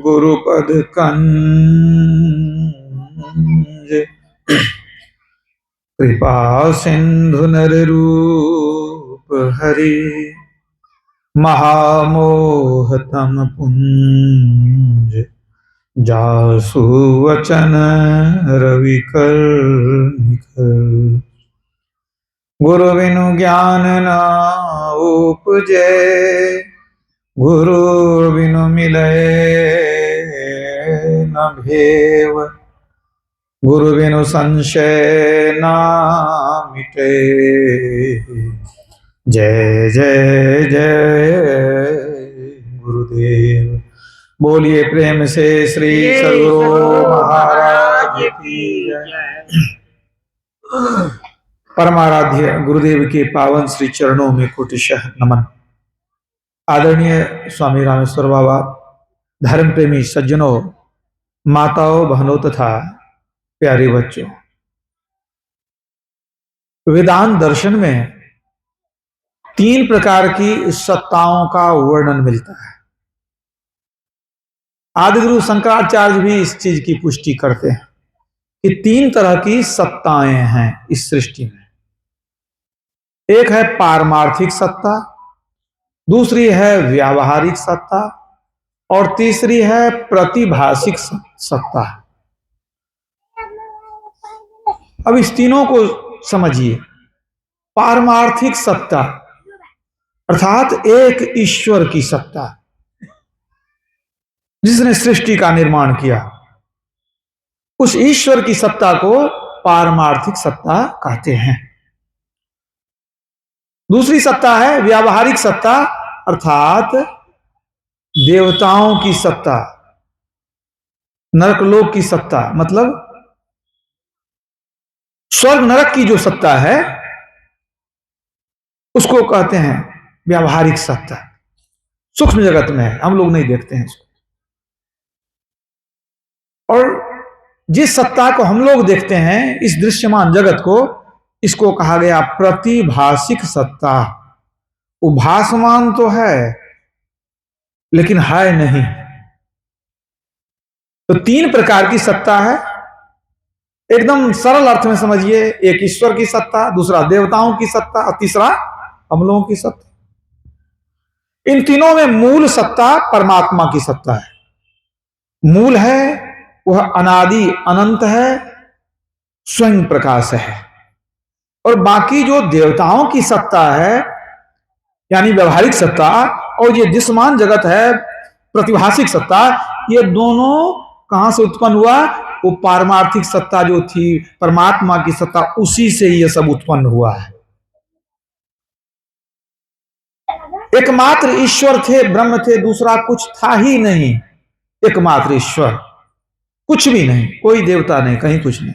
गुरुपद कंज कृपा सिंधु नर रूप हरि महामोहतम पुंज जासु वचन रविकर निखर गुरु बिनु ज्ञान न उपजे गुरु बिनु मिले न भेव गुरु बिनु संशय न मिटे जय जय जय गुरुदेव। बोलिए प्रेम से श्री सद्गुरु महाराज की जय। परमाराध्य गुरुदेव के पावन श्री चरणों में कोटिशः नमन। आदरणीय स्वामी रामेश्वर बाबा, धर्म प्रेमी सज्जनों, माताओं, बहनों तथा प्यारे बच्चों, वेदांत दर्शन में 3 प्रकार की सत्ताओं का वर्णन मिलता है। आदिगुरु शंकराचार्य भी इस चीज की पुष्टि करते हैं कि 3 तरह की सत्ताएं हैं इस सृष्टि में। एक है पारमार्थिक सत्ता, दूसरी है व्यावहारिक सत्ता और तीसरी है प्रतिभाषिक सत्ता। अब इस तीनों को समझिए। पारमार्थिक सत्ता अर्थात एक ईश्वर की सत्ता जिसने सृष्टि का निर्माण किया, उस ईश्वर की सत्ता को पारमार्थिक सत्ता कहते हैं। दूसरी सत्ता है व्यावहारिक सत्ता अर्थात देवताओं की सत्ता, नरकलोक की सत्ता, मतलब स्वर्ग नरक की जो सत्ता है उसको कहते हैं व्यावहारिक सत्ता। सूक्ष्म जगत में है, हम लोग नहीं देखते हैं उसको। और जिस सत्ता को हम लोग देखते हैं, इस दृश्यमान जगत को, इसको कहा गया प्रतिभाषिक सत्ता। वो भासमान तो है लेकिन है नहीं। तो 3 प्रकार की सत्ता है। एकदम सरल अर्थ में समझिए, एक ईश्वर की सत्ता, दूसरा देवताओं की सत्ता और तीसरा हम लोगों की सत्ता। इन तीनों में मूल सत्ता परमात्मा की सत्ता है। मूल है, वह अनादि अनंत है, स्वयं प्रकाश है। और बाकी जो देवताओं की सत्ता है यानी व्यवहारिक सत्ता, और ये दृश्यमान जगत है प्रतिभाषिक सत्ता, ये दोनों कहां से उत्पन्न हुआ? वो पारमार्थिक सत्ता जो थी, परमात्मा की सत्ता, उसी से ये सब उत्पन्न हुआ है। एकमात्र ईश्वर थे, ब्रह्म थे, दूसरा कुछ था ही नहीं। एकमात्र ईश्वर, कुछ भी नहीं, कोई देवता नहीं, कहीं कुछ नहीं।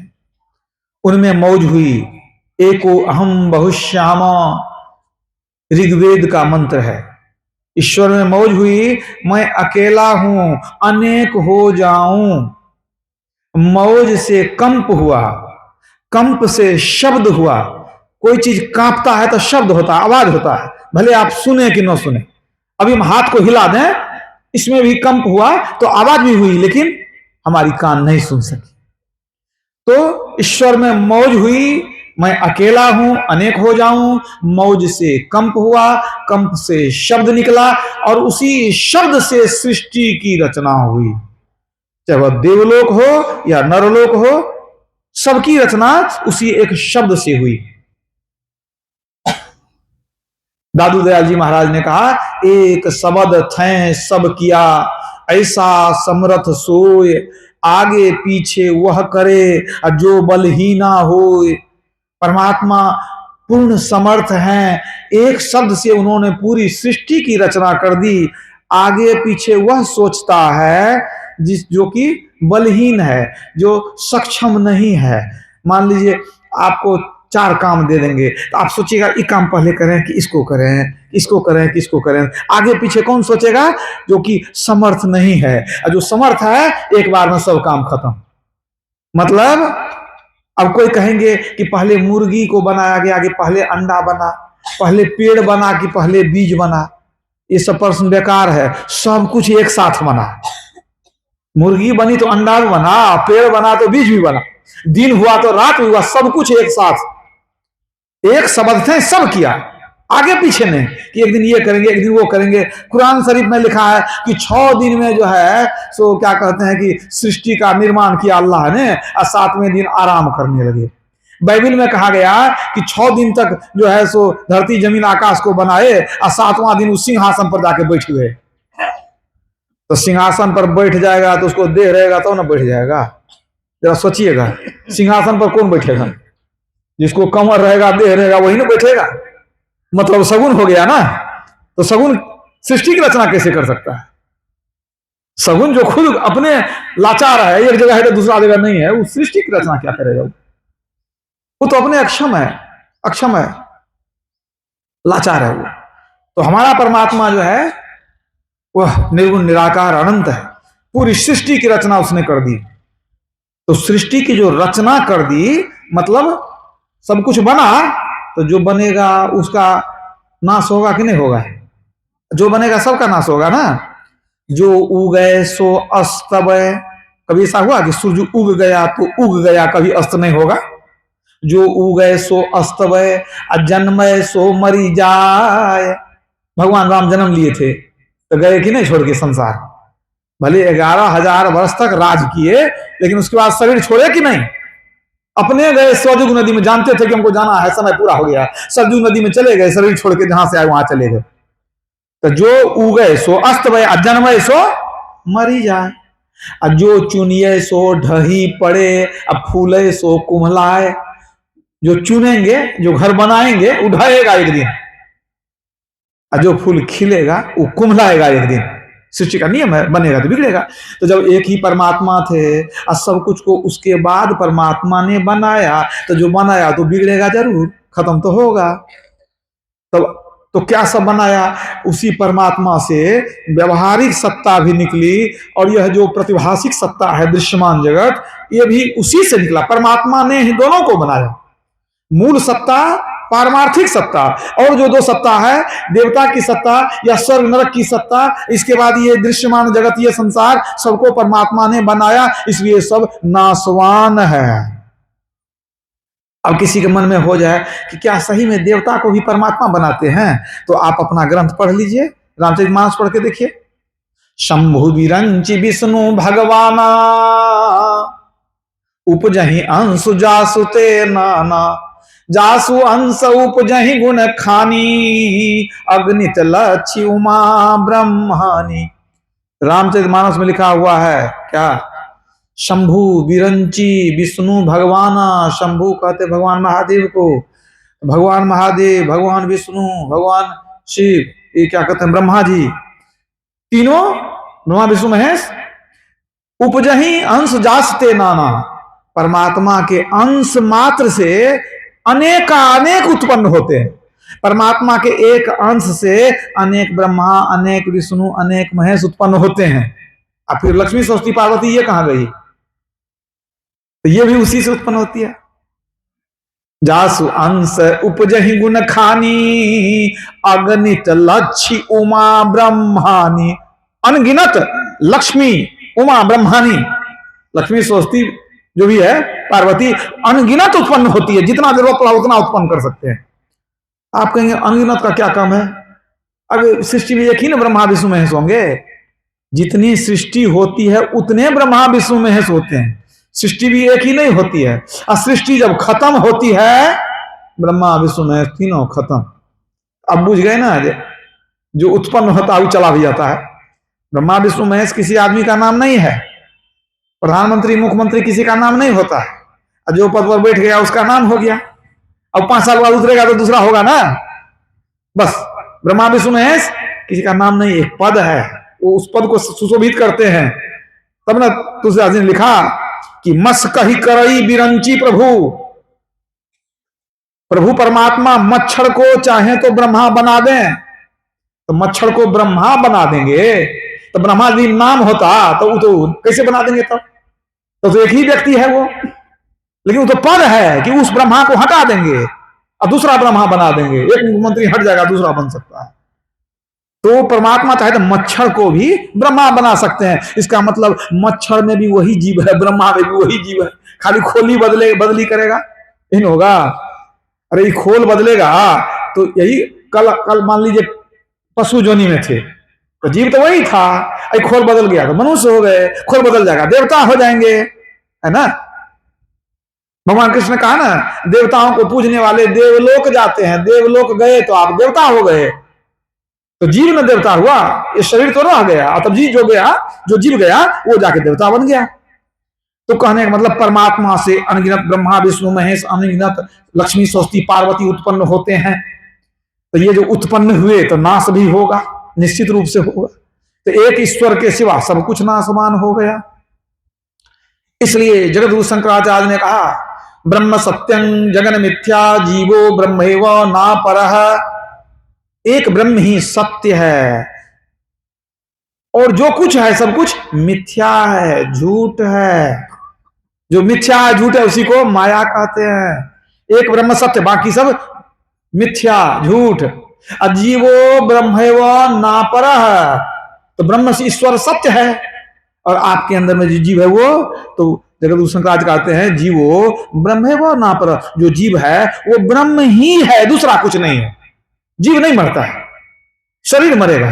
उनमें मौज हुई एको अहम बहुश्यामा, ऋग्वेद का मंत्र है। ईश्वर में मौज हुई, मैं अकेला हूं अनेक हो जाऊं। मौज से कंप हुआ, कंप से शब्द हुआ। कोई चीज कांपता है तो शब्द होता है, आवाज होता है, भले आप सुने कि न सुने। अभी हम हाथ को हिला दें, इसमें भी कंप हुआ तो आवाज भी हुई, लेकिन हमारी कान नहीं सुन सकी। तो ईश्वर में मौज हुई, मैं अकेला हूं अनेक हो जाऊं। मौज से कंप हुआ, कंप से शब्द निकला, और उसी शब्द से सृष्टि की रचना हुई। चाहे वह देवलोक हो या नरलोक हो, सबकी रचना उसी एक शब्द से हुई। दादू दयाल जी महाराज ने कहा, एक शब्द थे सब किया, ऐसा समर्थ सोय, आगे पीछे वह करे जो बलहीना होए। परमात्मा पूर्ण समर्थ हैं, एक शब्द से उन्होंने पूरी सृष्टि की रचना कर दी। आगे पीछे वह सोचता है जो कि बलहीन है, जो सक्षम नहीं है। मान लीजिए आपको 4 काम दे देंगे, तो आप सोचिएगा ये काम पहले करें कि इसको करें, इसको करें कि इसको करें। आगे पीछे कौन सोचेगा? जो कि समर्थ नहीं है। और जो समर्थ है, एक बार में सब काम खत्म। मतलब अब कोई कहेंगे कि पहले मुर्गी को बनाया गया कि पहले अंडा बना, पहले पेड़ बना कि पहले बीज बना। ये सब प्रश्न बेकार है। सब कुछ एक साथ बना। मुर्गी बनी तो अंडा भी बना, पेड़ बना तो बीज भी बना, दिन हुआ तो रात हुआ, सब कुछ एक साथ, एक शब्द थे, सब किया, आगे पीछे नहीं कि एक दिन ये करेंगे एक दिन वो करेंगे। कुरान शरीफ में लिखा है कि 6 दिन में जो है सो क्या कहते हैं कि सृष्टि का निर्माण किया अल्लाह ने, और 7वें दिन आराम करने लगे। बाइबल में कहा गया कि 6 दिन तक जो है सो धरती जमीन आकाश को बनाए, और 7वां दिन उस सिंहासन पर जाके बैठ गए। तो सिंहासन पर बैठ जाएगा तो उसको देह रहेगा तो ना बैठ जाएगा। जरा सोचिएगा, सिंहासन पर कौन बैठेगा? जिसको कमर रहेगा देह रहेगा वही ना बैठेगा। मतलब सगुन हो गया ना। तो सगुन सृष्टि की रचना कैसे कर सकता है? सगुन जो खुद अपने लाचार है, एक जगह है तो दूसरा जगह नहीं है, वो सृष्टि की रचना क्या करेगा? वो तो अपने अक्षम है, अक्षम है, लाचार है वो। तो हमारा परमात्मा जो है वह निर्गुण निराकार अनंत है। पूरी सृष्टि की रचना उसने कर दी। तो सृष्टि की जो रचना कर दी मतलब सब कुछ बना, तो जो बनेगा उसका नाश होगा कि नहीं होगा? जो बनेगा सबका नाश होगा ना। जो उगए सो अस्तवय, कभी ऐसा हुआ कि सूर्य उग गया तो उग गया, कभी अस्त नहीं होगा। जो उगए सो अस्तवय, जन्मय सो मरी जाए। भगवान राम जन्म लिए थे तो गए कि नहीं छोड़ के संसार? भले 11,000 वर्ष तक राज किए, लेकिन उसके बाद शरीर छोड़े कि नहीं? अपने गए सरजू नदी में, जानते थे कि हमको जाना है, समय पूरा हो गया, सरजू नदी में चले गए, शरीर छोड़ के जहां से आए वहां चले गए। तो जो उगए सो अस्त भय, जन्मय सो मरी जाए, और जो चुनिए सो ढही पड़े, अब फूले सो कुम्हलाए। जो चुनेंगे, जो घर बनाएंगे, वो ढहेगा एक दिन, और जो फूल खिलेगा वो कुम्हलाएगा एक दिन। सृष्टि का नियम है, बनेगा तो बिगड़ेगा। तो जब एक ही परमात्मा थे और सब कुछ को उसके बाद परमात्मा ने बनाया, तो जो बनाया तो बिगड़ेगा जरूर, खत्म तो होगा। तब तो क्या सब बनाया? उसी परमात्मा से व्यवहारिक सत्ता भी निकली, और यह जो प्रतिभाषिक सत्ता है दृश्यमान जगत, ये भी उसी से निकला। परमात्मा ने ही दोनों को बनाया, मूल सत्ता, पारमार्थिक सत्ता, और जो दो सत्ता है, देवता की सत्ता या स्वर्ग नरक की सत्ता, इसके बाद ये दृश्यमान जगत, ये संसार, सबको परमात्मा ने बनाया, इसलिए सब नाशवान है। अब किसी के मन में हो जाए कि क्या सही में देवता को भी परमात्मा बनाते हैं, तो आप अपना ग्रंथ पढ़ लीजिए, रामचरितमानस पढ़ के देखिए। शंभु विरंचि विष्णु भगवाना, उपजहि अंशु जासुते नाना, जासु अंश उपजहि गुण खानी, अग्नित लक्ष्य उमा ब्रह्मानी। रामचरितमानस में लिखा हुआ है क्या? शंभु विरंची विष्णु भगवाना। शंभु कहते भगवान महादेव को, भगवान महादेव, भगवान विष्णु, भगवान शिव, ये क्या कहते हैं? ब्रह्मा जी, तीनों, ब्रह्मा विष्णु महेश। उपजही अंश जासते नाना, परमात्मा के अंश मात्र से अनेक उत्पन्न होते हैं। परमात्मा के एक अंश से अनेक ब्रह्मा, अनेक विष्णु, अनेक महेश उत्पन्न होते हैं। अब फिर लक्ष्मी सरस्वती पार्वती ये कहां गई? तो ये भी उसी से उत्पन्न होती है। जासु अंश उपजहि गुण खानी, अगणित लक्ष्मी उमा ब्रह्मानी। अनगिनत लक्ष्मी, उमा, ब्रह्मानी, लक्ष्मी सरस्वती जो भी है, पार्वती, अनगिनत उत्पन्न होती है। जितना जरूरत पड़ा उतना उत्पन्न कर सकते हैं। आप कहेंगे अनगिनत का क्या काम है? अब सृष्टि में एक ही ना ब्रह्मा विष्णु महेश होंगे? जितनी सृष्टि होती है उतने ब्रह्मा विष्णु महेश होते हैं। सृष्टि भी एक ही नहीं होती है। और सृष्टि जब खत्म होती है, ब्रह्मा विष्णु महेश तीनों खत्म। अब बुझ गए ना, जो उत्पन्न होता है वो चला भी जाता है। ब्रह्मा विष्णु महेश किसी आदमी का नाम नहीं है। प्रधानमंत्री, मुख्यमंत्री किसी का नाम नहीं होता है। जो पद पर बैठ गया उसका नाम हो गया। अब 5 साल बाद उतरेगा तो दूसरा होगा ना। बस ब्रह्मा विष्णु महेश किसी का नाम नहीं, एक पद है, वो उस पद को सुशोभित करते हैं। तब ना तुलसीदास जी ने लिखा कि मस कही करई बिरंची प्रभु। प्रभु परमात्मा मच्छर को चाहे तो ब्रह्मा बना दें, तो मच्छर को ब्रह्मा बना देंगे। तो ब्रह्मा जी नाम होता तो वो तो कैसे बना देंगे? तब तो एक ही व्यक्ति है वो, लेकिन वो तो पद है कि उस ब्रह्मा को हटा देंगे और दूसरा ब्रह्मा बना देंगे। एक मुख्यमंत्री हट जाएगा, दूसरा बन सकता है। तो परमात्मा चाहे तो मच्छर को भी ब्रह्मा बना सकते हैं। इसका मतलब मच्छर में भी वही जीव है, ब्रह्मा में भी वही जीव है, खाली खोली बदली करेगा, इन होगा। अरे ये खोल बदलेगा तो यही कल कल मान लीजिए पशु जोनी में थे तो जीव तो वही था, अरे खोल बदल गया तो मनुष्य हो गए, खोल बदल जाएगा देवता हो जाएंगे, है ना। भगवान कृष्ण ने कहा ना, देवताओं को पूजने वाले देवलोक जाते हैं, देवलोक गए तो आप देवता हो गए। तो जीव में देवता हुआ, ये शरीर तो रह गया, और तब जीव जो गया, जो जीव गया वो जाके देवता बन गया। तो कहने का मतलब परमात्मा से अनगिनत ब्रह्मा विष्णु महेश, अनगिनत लक्ष्मी सरस्वती पार्वती उत्पन्न होते हैं। तो ये जो उत्पन्न हुए तो नाश भी होगा, निश्चित रूप से होगा। तो एक ईश्वर के सिवा सब कुछ नाशवान हो गया। इसलिए जगद्गुरु शंकराचार्य ने कहा, ब्रह्म सत्यं जगन मिथ्या जीवो ब्रह्मैव ना परः। एक ब्रह्म ही सत्य है और जो कुछ है सब कुछ मिथ्या है, झूठ है। जो मिथ्या है, झूठ है, उसी को माया कहते हैं। एक ब्रह्म सत्य, बाकी सब मिथ्या, झूठ। अजीवो ब्रह्मैव ना परः। तो ब्रह्म से ईश्वर सत्य है और आपके अंदर में जो जीव है वो, तो जगद्गुरु शंकराचार्य कहते हैं जीवो ब्रह्मैव ना परः। जो जीव है वो ब्रह्म ही है, दूसरा कुछ नहीं है। जीव नहीं मरता है, शरीर मरेगा।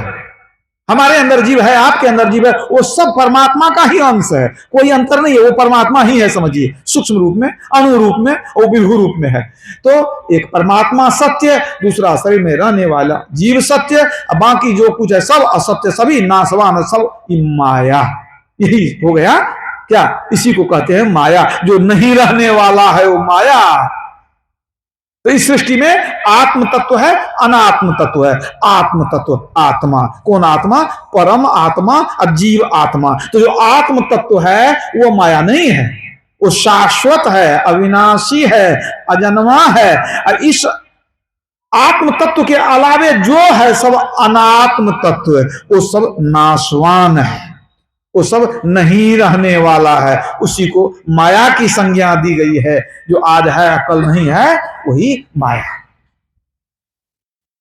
हमारे अंदर जीव है, आपके अंदर जीव है, वो सब परमात्मा का ही अंश है, कोई अंतर नहीं है, वो परमात्मा ही है, समझिए। सूक्ष्म रूप में, अणु रूप में और विभु रूप में है। तो एक परमात्मा सत्य, दूसरा शरीर में रहने वाला जीव सत्य, बाकी जो कुछ है सब असत्य, सभी नाशवान, सब माया। यही हो गया क्या, इसी को कहते हैं माया। जो नहीं रहने वाला है वो माया। तो इस सृष्टि में आत्म तत्व है, अनात्म तत्व है। आत्म तत्व आत्मा, कौन आत्मा, परम आत्मा, अजीव आत्मा। तो जो आत्म तत्व है वो माया नहीं है, वो शाश्वत है, अविनाशी है, अजन्मा है। और इस आत्म तत्व के अलावे जो है सब अनात्म तत्व है, वो सब नाशवान है, वो सब नहीं रहने वाला है। उसी को माया की संज्ञा दी गई है। जो आज है कल नहीं है, वही माया।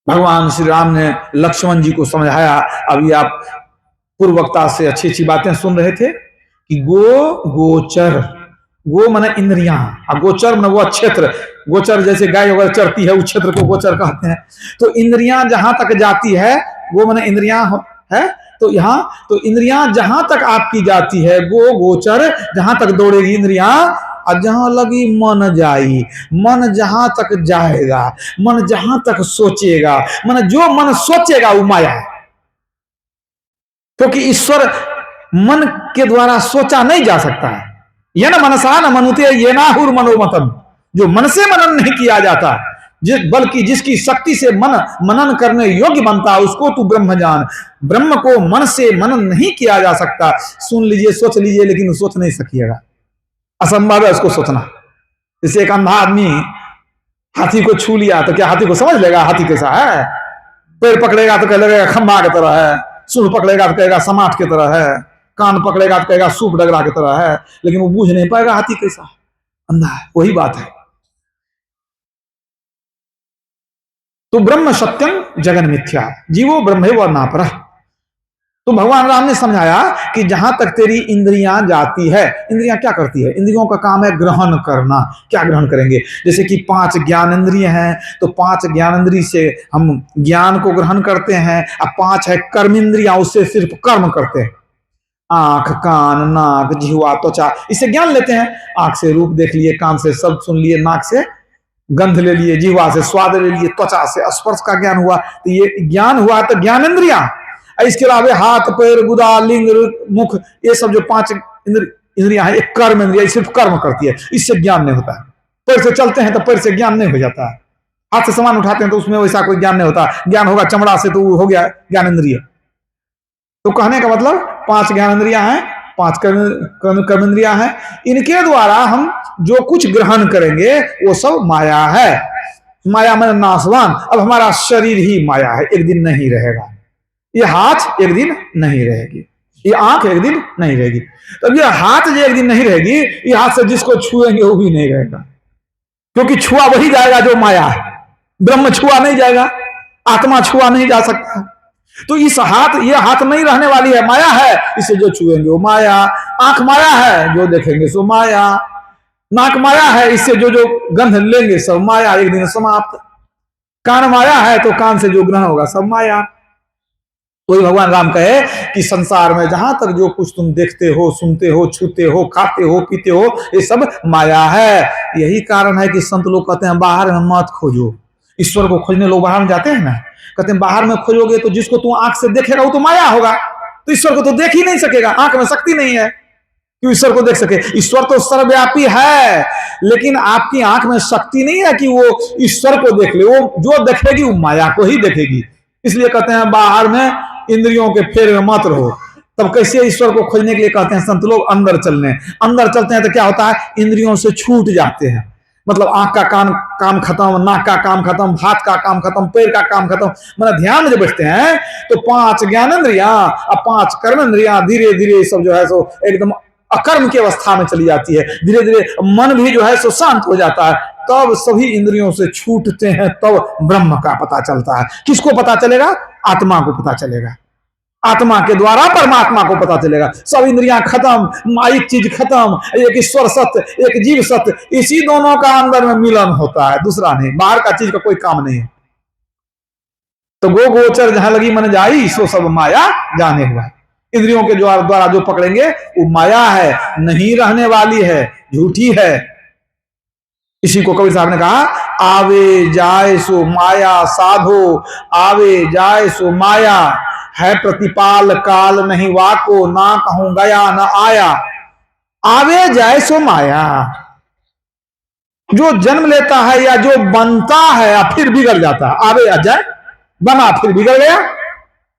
भगवान श्री राम ने लक्ष्मण जी को समझाया। अभी आप पूर्व वक्ता से अच्छी अच्छी बातें सुन रहे थे कि गोचर, गो माने इंद्रियां, और गोचर माने वह क्षेत्र। गोचर जैसे गाय वगैरह चरती है, उस क्षेत्र को गोचर कहते हैं। तो इंद्रियां जहां तक जाती है, गो माने इंद्रियां है, तो यहां तो इंद्रियां जहां तक आपकी जाती है, गोचर जहां तक दौड़ेगी इंद्रियां, और जहां लगी मन जाई, मन जहां तक जाएगा, मन जहां तक सोचेगा, मन जो मन सोचेगा वो माया है। क्योंकि ईश्वर मन के द्वारा सोचा नहीं जा सकता है। यह न मनसा न मनुते ये नाहुर मनोमतम। जो मन से मनन नहीं किया जाता, बल्कि जिसकी शक्ति से मन मनन करने योग्य बनता है, उसको तू ब्रह्म जान। ब्रह्म को मन से मनन नहीं किया जा सकता। सुन लीजिए, सोच लीजिए, लेकिन सोच नहीं सकिएगा, असंभव है उसको सोचना। जैसे एक अंधा आदमी हाथी को छू लिया तो क्या हाथी को समझ लेगा हाथी कैसा है? पैर पकड़ेगा तो कह लगेगा खंबा की तरह है, सूंड पकड़ेगा तो कहेगा समाट की तरह है, कान पकड़ेगा तो कहेगा सूप डगरा की तरह है, लेकिन वो बूझ नहीं पाएगा हाथी कैसा है, अंधा है। वही बात है। तो ब्रह्म सत्यम जगन मिथ्या जीवो ब्रह्मैव ना परः। तो भगवान राम ने समझाया कि जहां तक तेरी इंद्रियां जाती है, इंद्रियां क्या करती है? इंद्रियों का काम है ग्रहण करना। क्या ग्रहण करेंगे? जैसे कि 5 ज्ञानेंद्रिय हैं, तो 5 ज्ञानेंद्रिय से हम ज्ञान को ग्रहण करते हैं। अब 5 है कर्मेंद्रियां, उससे सिर्फ कर्म करते हैं। आंख, कान, नाक, जिह्वा, त्वचा, इससे ज्ञान लेते हैं। आंख से रूप देख लिए, कान से शब्द सुन लिए, नाक से गंध ले लिए, जिह्वा से स्वाद ले लिए, त्वचा से स्पर्श का ज्ञान हुआ। तो ये ज्ञान हुआ तो ज्ञानेंद्रियां। इसके अलावा हाथ, पैर, गुदा, लिंग, मुख, ये सब जो 5 इंद्रियां हैं, एक कर्म इंद्रिया, सिर्फ कर्म करती है, इससे ज्ञान नहीं होता है। पैर से चलते हैं तो पैर से ज्ञान नहीं हो जाता है। हाथ से सामान उठाते हैं तो उसमें वैसा कोई ज्ञान नहीं होता। ज्ञान होगा चमड़ा से तो हो गया ज्ञानेंद्रिय। तो कहने का मतलब 5 ज्ञानेंद्रियां हैं, 5 कर्मेंद्रियां हैं। इनके द्वारा हम जो कुछ ग्रहण करेंगे वो सब माया है। माया में नाशवान। अब हमारा शरीर ही माया है, एक दिन नहीं रहेगा। ये हाथ एक दिन नहीं रहेगी, ये आंख एक दिन नहीं रहेगी। तब ये हाथ जो एक दिन नहीं रहेगी, ये हाथ से जिसको छुएंगे वो भी नहीं रहेगा, क्योंकि छुआ वही जाएगा जो माया है। ब्रह्म छुआ नहीं जाएगा, आत्मा छुआ नहीं जा सकता। तो इस हाथ, ये हाथ नहीं रहने वाली है, माया है, इसे जो छुएंगे वो माया। आंख माया है, जो देखेंगे सो माया। नाक माया है, इससे जो जो गंध लेंगे सब माया, एक दिन समाप्त। कान माया है, तो कान से जो ग्रहण होगा सब माया। वही भगवान राम कहे कि संसार में जहां तक जो कुछ तुम देखते हो, सुनते हो, छूते हो, खाते हो, पीते हो, ये सब माया है। यही कारण है कि संत लोग कहते हैं बाहर में मत खोजो। ईश्वर को खोजने लोग बाहर में जाते हैं ना, कहते हैं बाहर में खोजोगे तो जिसको तुम आंख से देखेगा वो तो माया होगा, तो ईश्वर को तो देख ही नहीं सकेगा, आंख में शक्ति नहीं है कि ईश्वर को देख सके। ईश्वर तो सर्वव्यापी है, लेकिन आपकी आंख में शक्ति नहीं है कि वो ईश्वर को देख ले। वो जो देखेगी वो माया को ही देखेगी। इसलिए कहते हैं बाहर में इंद्रियों के फेर में मत रहो। तब कैसे ईश्वर को खोजने के लिए कहते हैं संत लोग अंदर चलने। अंदर चलते हैं तो क्या होता है, इंद्रियों से छूट जाते हैं। मतलब आंख का काम खत्म, नाक का काम खत्म, हाथ का काम खत्म, पैर का काम खत्म। मतलब ध्यान में जब बैठते हैं तो 5 ज्ञानेंद्रियां और 5 कर्मेंद्रियां धीरे धीरे सब जो है सो एकदम अकर्म की अवस्था में चली जाती है। धीरे धीरे मन भी जो है सो शांत हो जाता है। तब सभी इंद्रियों से छूटते हैं, तब ब्रह्म का पता चलता है। किसको पता चलेगा? आत्मा को पता चलेगा। आत्मा के द्वारा परमात्मा को पता चलेगा। सब इंद्रियां खत्म, माइक चीज खत्म, एक ईश्वर सत्य, एक जीव सत्य, इसी दोनों का अंदर में मिलन होता है, दूसरा नहीं। बाहर का चीज का कोई काम नहीं है। तो गो गोचर जहां लगी मन जाई, सो सब माया जाने हुआ। इंद्रियों के द्वारा जो पकड़ेंगे वो माया है, नहीं रहने वाली है, झूठी है। इसी को कबीर साहब ने कहा, आवे जाए सो माया साधो, आवे जाए सो माया है प्रतिपाल काल नहीं वाको, ना कहूं गया न आया। आवे जाए सो माया, जो जन्म लेता है या जो बनता है या फिर बिगड़ जाता है, आवे आ जाए, बना फिर बिगड़ गया,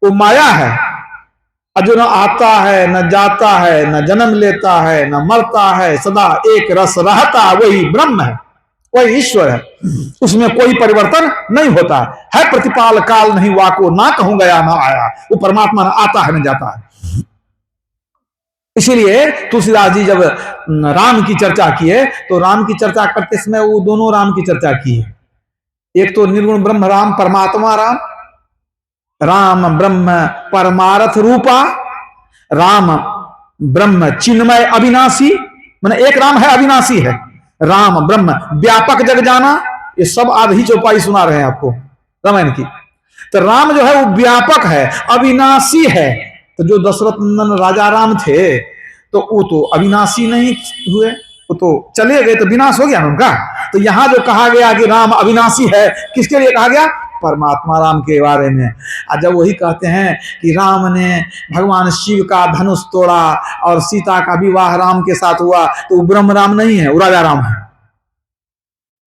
वो माया है। और जो न आता है, न जाता है, न जन्म लेता है, न मरता है, सदा एक रस रहता, वही ब्रह्म है, वही ईश्वर है। उसमें कोई परिवर्तन नहीं होता है। प्रतिपाल काल नहीं वाको, ना कहूं गया ना आया। वो परमात्मा न आता है न जाता है। इसीलिए तुलसीदास जी जब राम की चर्चा किए तो राम की चर्चा करते समय वो दोनों राम की चर्चा की है। एक तो निर्गुण ब्रह्म राम, परमात्मा राम, राम ब्रह्म परमारथ रूपा, राम ब्रह्म चिन्मय अविनाशी। माने एक राम है, अविनाशी है। राम ब्रह्म व्यापक जग जाना, ये सब आधी चौपाई सुना रहे हैं आपको रामायण की। तो राम जो है वो व्यापक है, अविनाशी है। तो जो दशरथ नंदन राजा राम थे तो वो तो अविनाशी नहीं हुए, वो तो चले गए, तो विनाश हो गया ना उनका। तो यहां जो कहा गया कि राम अविनाशी है, किसके लिए कहा गया? परमात्मा राम के बारे में। और जब वही कहते हैं कि राम ने भगवान शिव का धनुष तोड़ा और सीता का विवाह राम के साथ हुआ, तो वो ब्रह्म राम नहीं है, वो राजा राम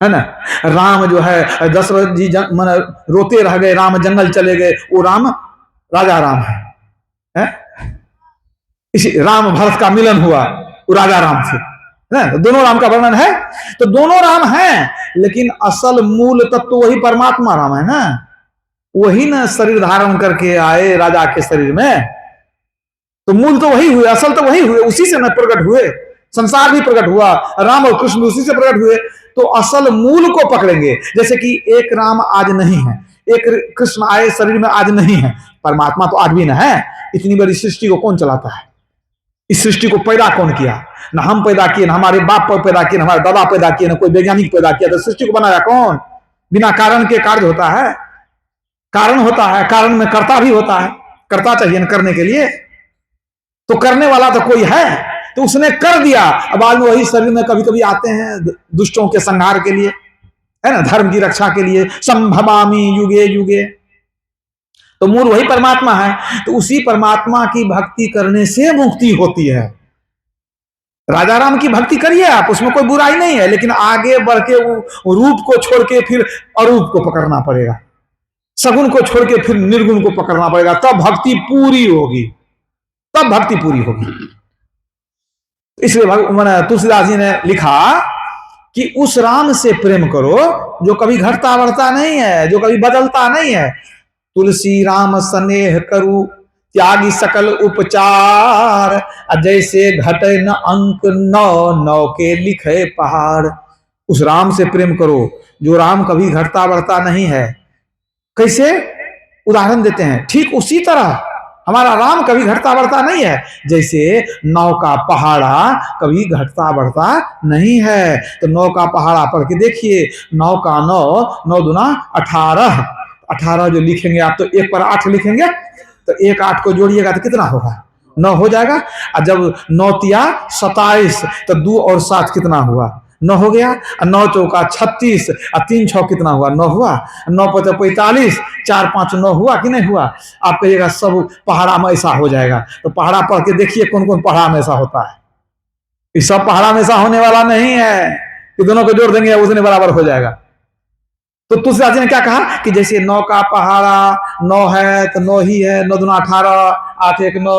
है ना। राम जो है, दशरथ जी मन रोते रह गए, राम जंगल चले गए, वो राम राजा राम है? इसी राम भरत का मिलन हुआ, वो राजा राम से ना। दोनों राम का वर्णन है। तो दोनों राम हैं, लेकिन असल मूल तत्व तो वही परमात्मा राम है ना। वही ना शरीर धारण करके आए राजा के शरीर में, तो मूल तो वही हुए, असल तो वही हुए, उसी से न प्रकट हुए। संसार भी प्रकट हुआ, राम और कृष्ण उसी से प्रकट हुए। तो असल मूल को पकड़ेंगे। जैसे कि एक राम आज नहीं है, एक कृष्ण आए शरीर में आज नहीं है, परमात्मा तो आज भी न है। इतनी बड़ी सृष्टि को कौन चलाता है? इस सृष्टि को पैदा कौन किया? ना हम पैदा किए, ना हमारे बाप पैदा किए, ना हमारे दादा पैदा किए, ना कोई वैज्ञानिक पैदा किया। तो सृष्टि को बनाया कौन? बिना कारण के कार्य होता है? कारण होता है, कारण में कर्ता भी होता है, कर्ता चाहिए ना करने के लिए। तो करने वाला तो कोई है, तो उसने कर दिया। अब बाद में वही शरीर में कभी कभी आते हैं दुष्टों के संहार के लिए, है ना, धर्म की रक्षा के लिए। संभवामी युगे युगे, तो मूल वही परमात्मा है। तो उसी परमात्मा की भक्ति करने से मुक्ति होती है। राजा राम की भक्ति करिए आप, उसमें कोई बुराई नहीं है, लेकिन आगे बढ़ के वो रूप को छोड़ के फिर अरूप को पकड़ना पड़ेगा, सगुण को छोड़ के फिर निर्गुण को पकड़ना पड़ेगा, तब भक्ति पूरी होगी, तब भक्ति पूरी होगी। इसलिए तुलसीदास जी ने लिखा कि उस राम से प्रेम करो जो कभी घटता बढ़ता नहीं है, जो कभी बदलता नहीं है। तुलसी राम स्नेह करू त्यागी सकल उपचार, जैसे घटे न अंक 9 के लिखे पहाड़। उस राम से प्रेम करो जो राम कभी घटता बढ़ता नहीं है। कैसे? उदाहरण देते हैं। ठीक उसी तरह हमारा राम कभी घटता बढ़ता नहीं है, जैसे नौ का पहाड़ा कभी घटता बढ़ता नहीं है। तो नौ का पहाड़ा पढ़ के देखिए, नौ का नौ, नौ दूना 18, 18 जो लिखेंगे आप तो 1 पर 8 लिखेंगे, तो 1 8 को जोड़िएगा तो कितना होगा, 9 हो जाएगा। और जब 9 तिया 27, तो 2 और 7 कितना हुआ, 9 हो गया। और 9 चौका 36, और 3 6 कितना हुआ, 9 हुआ। 9 5 45, 4 5 9 हुआ कि नहीं हुआ। आप कहिएगा सब पहाड़ा में ऐसा हो जाएगा, तो पहाड़ा पढ़ के देखिए कौन कौन पहाड़ा में ऐसा होता है। ये सब पहाड़ा में ऐसा होने वाला नहीं है कि दोनों को जोड़ देंगे उतने बराबर हो जाएगा। तो तुलसीदास जी ने क्या कहा कि जैसे 9 का पहाड़ा 9 है तो 9 ही है, 9 दूना 18, 8 1 9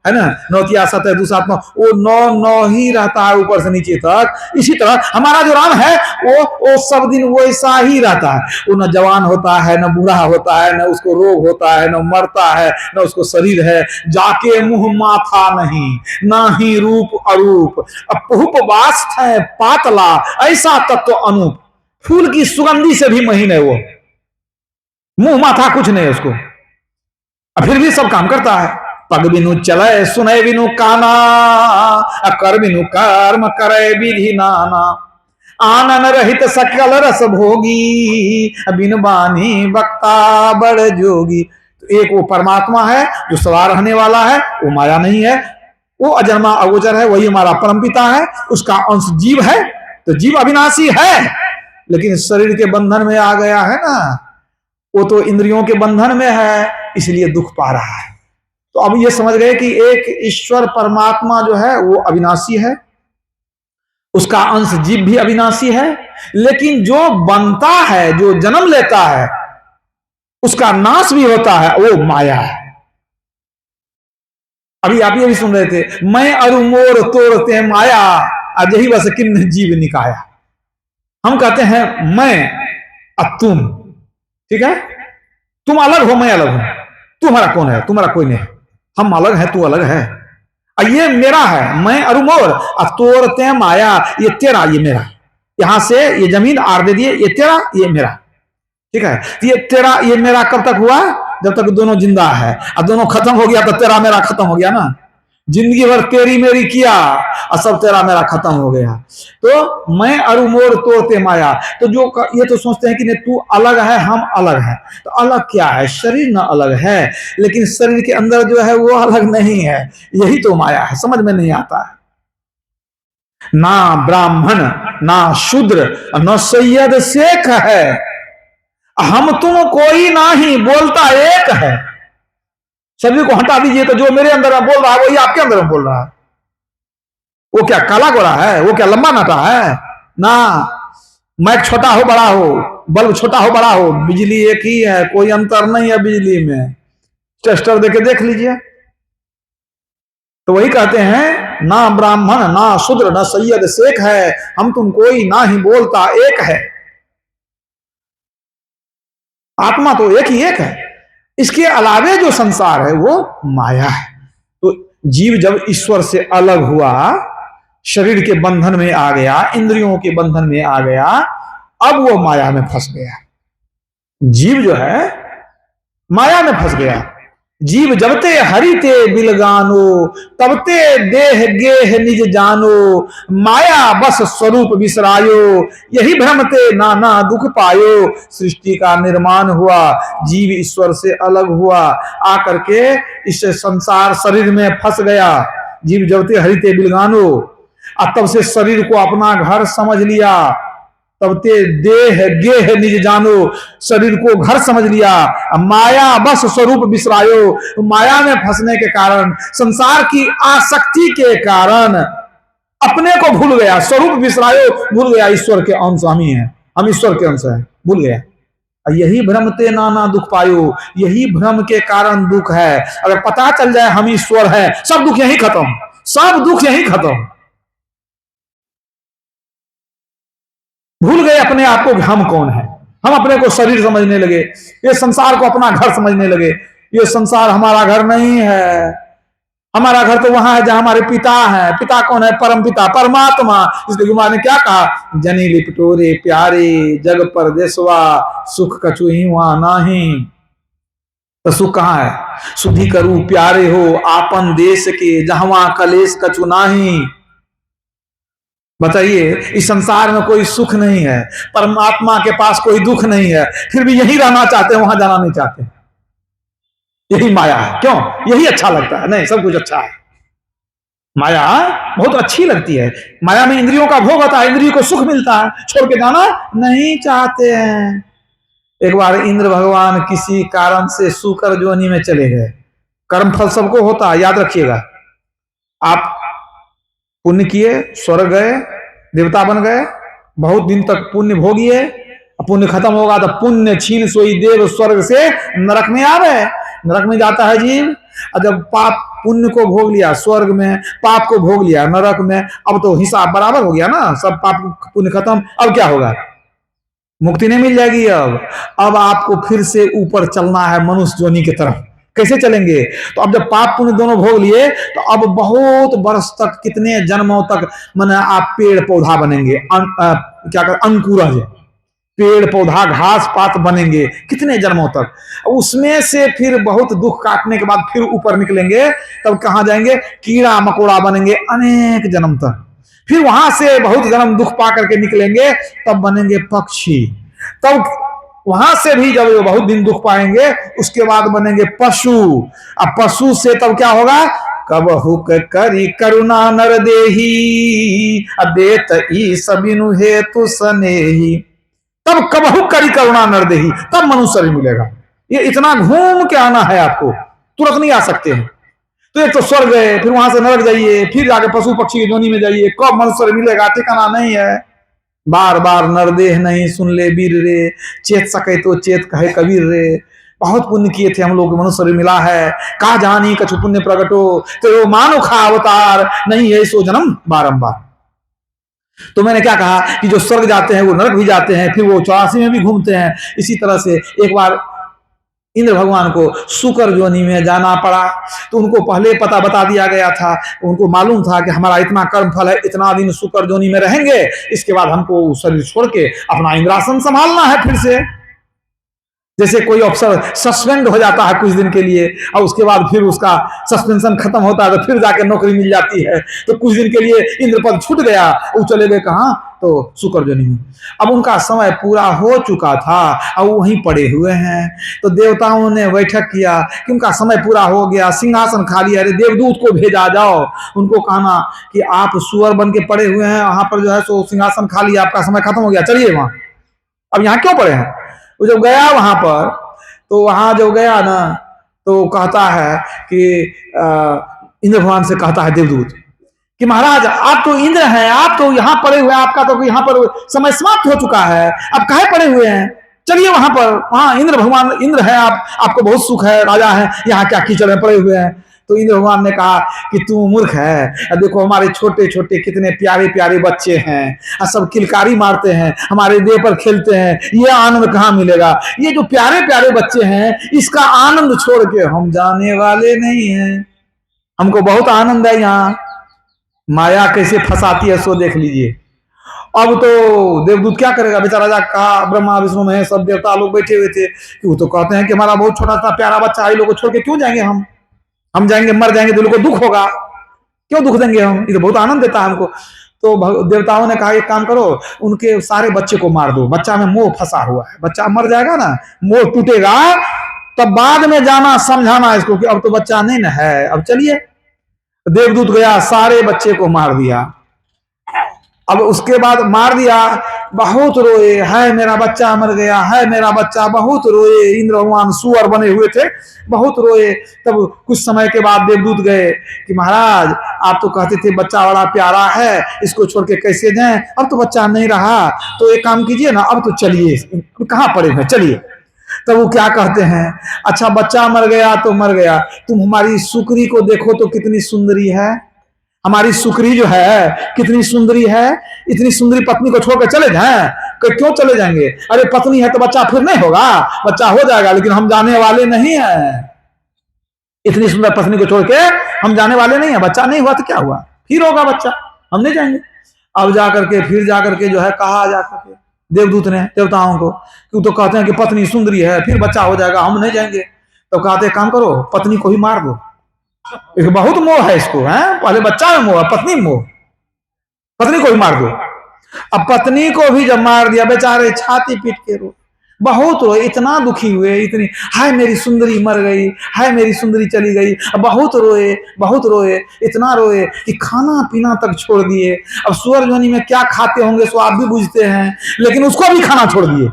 है ना, 9 तिया 7 2 7 9, वो 9 9 ही रहता है ऊपर से नीचे तक। इसी तरह हमारा जो राम है वो सब दिन वैसा ही रहता है। वो न जवान होता है, न बूढ़ा होता है, न उसको रोग होता है, न मरता है, न उसको शरीर है। जाके मुंह माथा नहीं, ना ही रूप अरूप, अपूप वास्त है पातला, ऐसा तत्व अनूप। फूल की सुगंधी से भी महीन है वो, मुंह माथा कुछ नहीं है उसको, फिर भी सब काम करता है। पग बिनु चले सुने बिनु काना, कर बिनु कर्म करे विधि नाना। आनन रहित सकल रस भोगी, बिन बानी बक्ता बड़ जोगी। तो एक वो परमात्मा है जो सदा रहने वाला है, वो माया नहीं है, वो अजन्मा अगोचर है, वही हमारा परमपिता है। उसका अंश जीव है, तो जीव अविनाशी है, लेकिन शरीर के बंधन में आ गया है ना, वो तो इंद्रियों के बंधन में है, इसलिए दुख पा रहा है। तो अब ये समझ गए कि एक ईश्वर परमात्मा जो है वो अविनाशी है, उसका अंश जीव भी अविनाशी है, लेकिन जो बनता है, जो जन्म लेता है, उसका नाश भी होता है, वो माया है। अभी आप ये भी सुन रहे थे, मैं अरु मोर तोड़ते माया, आज यही बस किन्न जीव निकाया। हम कहते हैं मैं और तुम, ठीक है, तुम अलग हो, मैं अलग हूं, तुम्हारा कौन है, तुम्हारा कोई नहीं है, हम अलग है, तू अलग है। और ये मेरा है, मैं अरु मोर, और तोड़ते माया, ये तेरा ये मेरा, यहां से ये जमीन आर दे दिए, ये तेरा ये मेरा, ठीक है। ये तेरा ये मेरा कब तक हुआ, जब तक दोनों जिंदा है, और दोनों खत्म हो गया तो तेरा मेरा खत्म हो गया ना। जिंदगी भर तेरी मेरी किया और सब तेरा मेरा खत्म हो गया। तो मैं अरु मोर तोड़ते माया, तो जो ये तो सोचते हैं कि नहीं तू अलग है हम अलग है, तो अलग क्या है, शरीर ना अलग है, लेकिन शरीर के अंदर जो है वो अलग नहीं है, यही तो माया है, समझ में नहीं आता है। ना ब्राह्मण ना शूद्र न सैयद शेख है, हम तुम कोई ना ही बोलता एक है। सभी को हटा दीजिए, तो जो मेरे अंदर बोल रहा है वही आपके अंदर में बोल रहा है। वो क्या काला गोरा है, वो क्या लंबा नाटा है ना, माइक छोटा हो बड़ा हो, बल्ब छोटा हो बड़ा हो, बिजली एक ही है, कोई अंतर नहीं है बिजली में, टेस्टर देके देख लीजिए। तो वही कहते हैं ना ब्राह्मण ना शूद्र ना सैयद शेख है, हम तुम कोई ना ही बोलता एक है। आत्मा तो एक ही एक है, इसके अलावे जो संसार है वो माया है। तो जीव जब ईश्वर से अलग हुआ, शरीर के बंधन में आ गया, इंद्रियों के बंधन में आ गया, अब वो माया में फंस गया। जीव जो है माया में फंस गया। जीव जबते हरिते बिलगानो, तबते देह गेह निज जानो, माया बस स्वरूप बिसरायो, यही भ्रमते नाना दुख पायो। सृष्टि का निर्माण हुआ, जीव ईश्वर से अलग हुआ, आकर के इस संसार शरीर में फंस गया। जीव जबते हरिते बिलगानो, तब से शरीर को अपना घर समझ लिया, तब ते देह गेह निज जानो, शरीर को घर समझ लिया। माया बस स्वरूप बिसरायो, माया में फंसने के कारण, संसार की आसक्ति के कारण अपने को भूल गया, स्वरूप बिसरायो, भूल गया ईश्वर के अंश हम ही हैं, हम ईश्वर के अंश हैं, भूल गया। यही भ्रम ते नाना दुख पायो, यही भ्रम के कारण दुख है। अगर पता चल जाए हम ईश्वर है, सब दुख यही खत्म, सब दुख यही खत्म। भूल गए अपने आप को, हम कौन है, हम अपने को शरीर समझने लगे, ये संसार को अपना घर समझने लगे। ये संसार हमारा घर नहीं है, हमारा घर तो वहां है जहां हमारे पिता है। पिता कौन है, परम पिता परमात्मा। इसलिए गुरु ने क्या कहा, जनी लिपटोरे प्यारे, जग परदेसवा, सुख कछु ही वहां नाही। तो सुख कहाँ है? सुधि करू प्यारे हो आपन देश के, जहवा कलेश कछु नाही। बताइए, इस संसार में कोई सुख नहीं है, परमात्मा के पास कोई दुख नहीं है, फिर भी यही रहना चाहते हैं, वहां जाना नहीं चाहते। यही माया है। क्यों? यही अच्छा लगता है? नहीं, सब कुछ अच्छा है। माया बहुत अच्छी लगती है। माया में इंद्रियों का भोग होता है, इंद्रियों को सुख मिलता है, छोड़ के जाना नहीं चाहते हैं। एक बार इंद्र भगवान किसी कारण से सूकर जोनी में चले गए। कर्म फल सबको होता है, याद रखिएगा। आप पुण्य किए, स्वर्ग गए, देवता बन गए, बहुत दिन तक पुण्य भोगिए, पुण्य खत्म होगा तो पुण्य छीन सोई देव स्वर्ग से नरक में आवे। नरक में जाता है जीव, और जब पाप पुण्य को भोग लिया स्वर्ग में, पाप को भोग लिया नरक में, अब तो हिसाब बराबर हो गया ना, सब पाप पुण्य खत्म। अब क्या होगा? मुक्ति नहीं मिल जाएगी। अब आपको फिर से ऊपर चलना है मनुष्य योनि की तरफ। कैसे चलेंगे? तो अब जब पाप पुण्य दोनों भोग लिए, तो अब बहुत वर्ष तक, कितने जन्मों तक माने आप पेड़ पौधा बनेंगे, क्या कर अंकुरज, पेड़ पौधा घास पात बनेंगे कितने जन्मों तक। उसमें से फिर बहुत दुख काटने के बाद फिर ऊपर निकलेंगे, तब कहां जाएंगे? कीड़ा मकोड़ा बनेंगे अनेक जन्म तक। फिर वहां से बहुत जन्म दुख पा करके निकलेंगे, तब बनेंगे पक्षी। तब वहां से भी जब बहुत दिन दुख पाएंगे, उसके बाद बनेंगे पशु। अब पशु से तब क्या होगा? कबहु करी करुणा नर देही, देत ई सबिनु हेतु सनेही। तब कबहु करी करुणा नर देही, तब मनुष्य भी मिलेगा। ये इतना घूम के आना है आपको, तुरंत नहीं आ सकते हैं। तो एक तो स्वर्ग गए, फिर वहां से नरक जाइए, फिर जाके पशु पक्षी की जोनी में जाइए, कब मनुष्य मिलेगा ठिकाना नहीं है। बार बार नरदेह नहीं सुन ले वीर रे, चेत सके तो चेत कहे कबीर रे। बहुत पुण्य किए थे हम लोग, मनुष्य मिला है, कहा जानी कछु पुण्य प्रगटो, तो मानो खा अवतार, नहीं है सो जन्म बारंबार। तो मैंने क्या कहा कि जो स्वर्ग जाते हैं वो नरक भी जाते हैं, फिर वो 84 में भी घूमते हैं। इसी तरह से एक बार इंद्र भगवान को शुकर जोनी में जाना पड़ा, तो उनको पहले पता बता दिया गया था। उनको मालूम था कि हमारा इतना कर्म फल है, इतना दिन शुकर जोनी में रहेंगे, इसके बाद हमको शरीर छोड़ के अपना इंद्रासन संभालना है। फिर से जैसे कोई अफसर सस्पेंड हो जाता है कुछ दिन के लिए, और उसके बाद फिर उसका सस्पेंशन खत्म होता है, तो फिर जाके नौकरी मिल जाती है। तो कुछ दिन के लिए इंद्र पद छूट गया, वो चले गए कहाँ? तो शुकर जोनी में। अब उनका समय पूरा हो चुका था, अब वहीं पड़े हुए हैं। तो देवताओं ने बैठक किया कि उनका समय पूरा हो गया, सिंहासन खाली है, अरे देवदूत को भेजा जाओ। उनको कहना कि आप सुअर बन के पड़े हुए हैं, वहां पर जो है सो सिंहासन खाली, आपका समय खत्म हो गया, चलिए वहां, अब यहाँ क्यों पड़े हैं? वो जब गया वहां पर, तो वहां जब गया ना, तो कहता है कि इंद्र भगवान से कहता है देवदूत कि महाराज आप तो इंद्र हैं, आप तो यहाँ पड़े हुए हैं, आपका तो यहाँ पर समय समाप्त हो चुका है, अब काहे पड़े हुए हैं? चलिए वहां पर, वहां इंद्र भगवान इंद्र है, आपको बहुत सुख है, राजा है, यहाँ क्या कीचड़ में पड़े हुए हैं। तो इंद्र भगवान ने कहा कि तू मूर्ख है, देखो हमारे छोटे छोटे कितने प्यारे प्यारे बच्चे हैं, सब किलकारी मारते हैं, हमारे देह पर खेलते हैं, ये आनंद कहाँ मिलेगा? ये जो प्यारे प्यारे बच्चे हैं, इसका आनंद छोड़ के हम जाने वाले नहीं हैं, हमको बहुत आनंद है यहाँ। माया कैसे फंसाती है सो देख लीजिए। अब तो देवदूत क्या करेगा बेचारा? राजा कहा, ब्रह्मा विष्णु महेश सब देवता लोग बैठे हुए थे, कि वो तो कहते हैं कि हमारा बहुत छोटा सा प्यारा बच्चा है, लोगों को छोड़ के क्यों जाएंगे हम जाएंगे मर जाएंगे तो लोगों को दुख होगा, क्यों दुख देंगे हम, ये तो बहुत आनंद देता है हमको। तो देवताओं ने कहा एक काम करो, उनके सारे बच्चे को मार दो, बच्चा में मोह फंसा हुआ है, बच्चा मर जाएगा ना, मोह टूटेगा, तब बाद में जाना समझाना इसको कि अब तो बच्चा नहीं ना है, अब चलिए। देवदूत गया, सारे बच्चे को मार दिया। अब उसके बाद मार दिया, बहुत रोए, है मेरा बच्चा मर गया, है मेरा बच्चा, बहुत रोए। इंद्र भगवान सुअर बने हुए थे, बहुत रोए। तब कुछ समय के बाद देवदूत गए कि महाराज आप तो कहते थे बच्चा बड़ा प्यारा है, इसको छोड़ के कैसे जाएं, अब तो बच्चा नहीं रहा, तो एक काम कीजिए ना, अब तो चलिए, कहाँ पड़े हैं, चलिए। तब वो क्या कहते हैं, अच्छा बच्चा मर गया तो मर गया, तुम हमारी सुकरी को देखो तो कितनी सुंदरी है, हमारी सुकरी जो है कितनी सुंदरी है, इतनी सुंदरी पत्नी को छोड़कर चले जाएं? क्यों चले जाएंगे? अरे पत्नी है तो बच्चा फिर नहीं होगा, बच्चा हो जाएगा, लेकिन हम जाने वाले नहीं है, इतनी सुंदर पत्नी को छोड़ के हम जाने वाले नहीं है, बच्चा नहीं हुआ तो क्या हुआ, फिर होगा बच्चा, हम नहीं जाएंगे। अब जाकर के फिर जाकर के जो है कहा जाकर के देवदूत ने देवताओं को, क्यों तो कहते हैं कि पत्नी सुंदरी है, फिर बच्चा हो जाएगा, हम नहीं जाएंगे। तो कहते काम करो पत्नी को ही मार दो, एक बहुत मोह है इसको, है पहले बच्चा में मोह, पत्नी में मोह, पत्नी को ही मार दो। अब पत्नी को भी जब मार दिया, बेचारे छाती पीट के रो, बहुत रोए, इतना दुखी हुए, इतनी हाय मेरी सुंदरी मर गई, हाय मेरी सुंदरी चली गई। अब बहुत रोए, बहुत रोए, इतना रोए कि खाना पीना तक छोड़ दिए। अब सुअर योनि में क्या खाते होंगे सो आप भी बुझते हैं, लेकिन उसको भी खाना छोड़ दिए,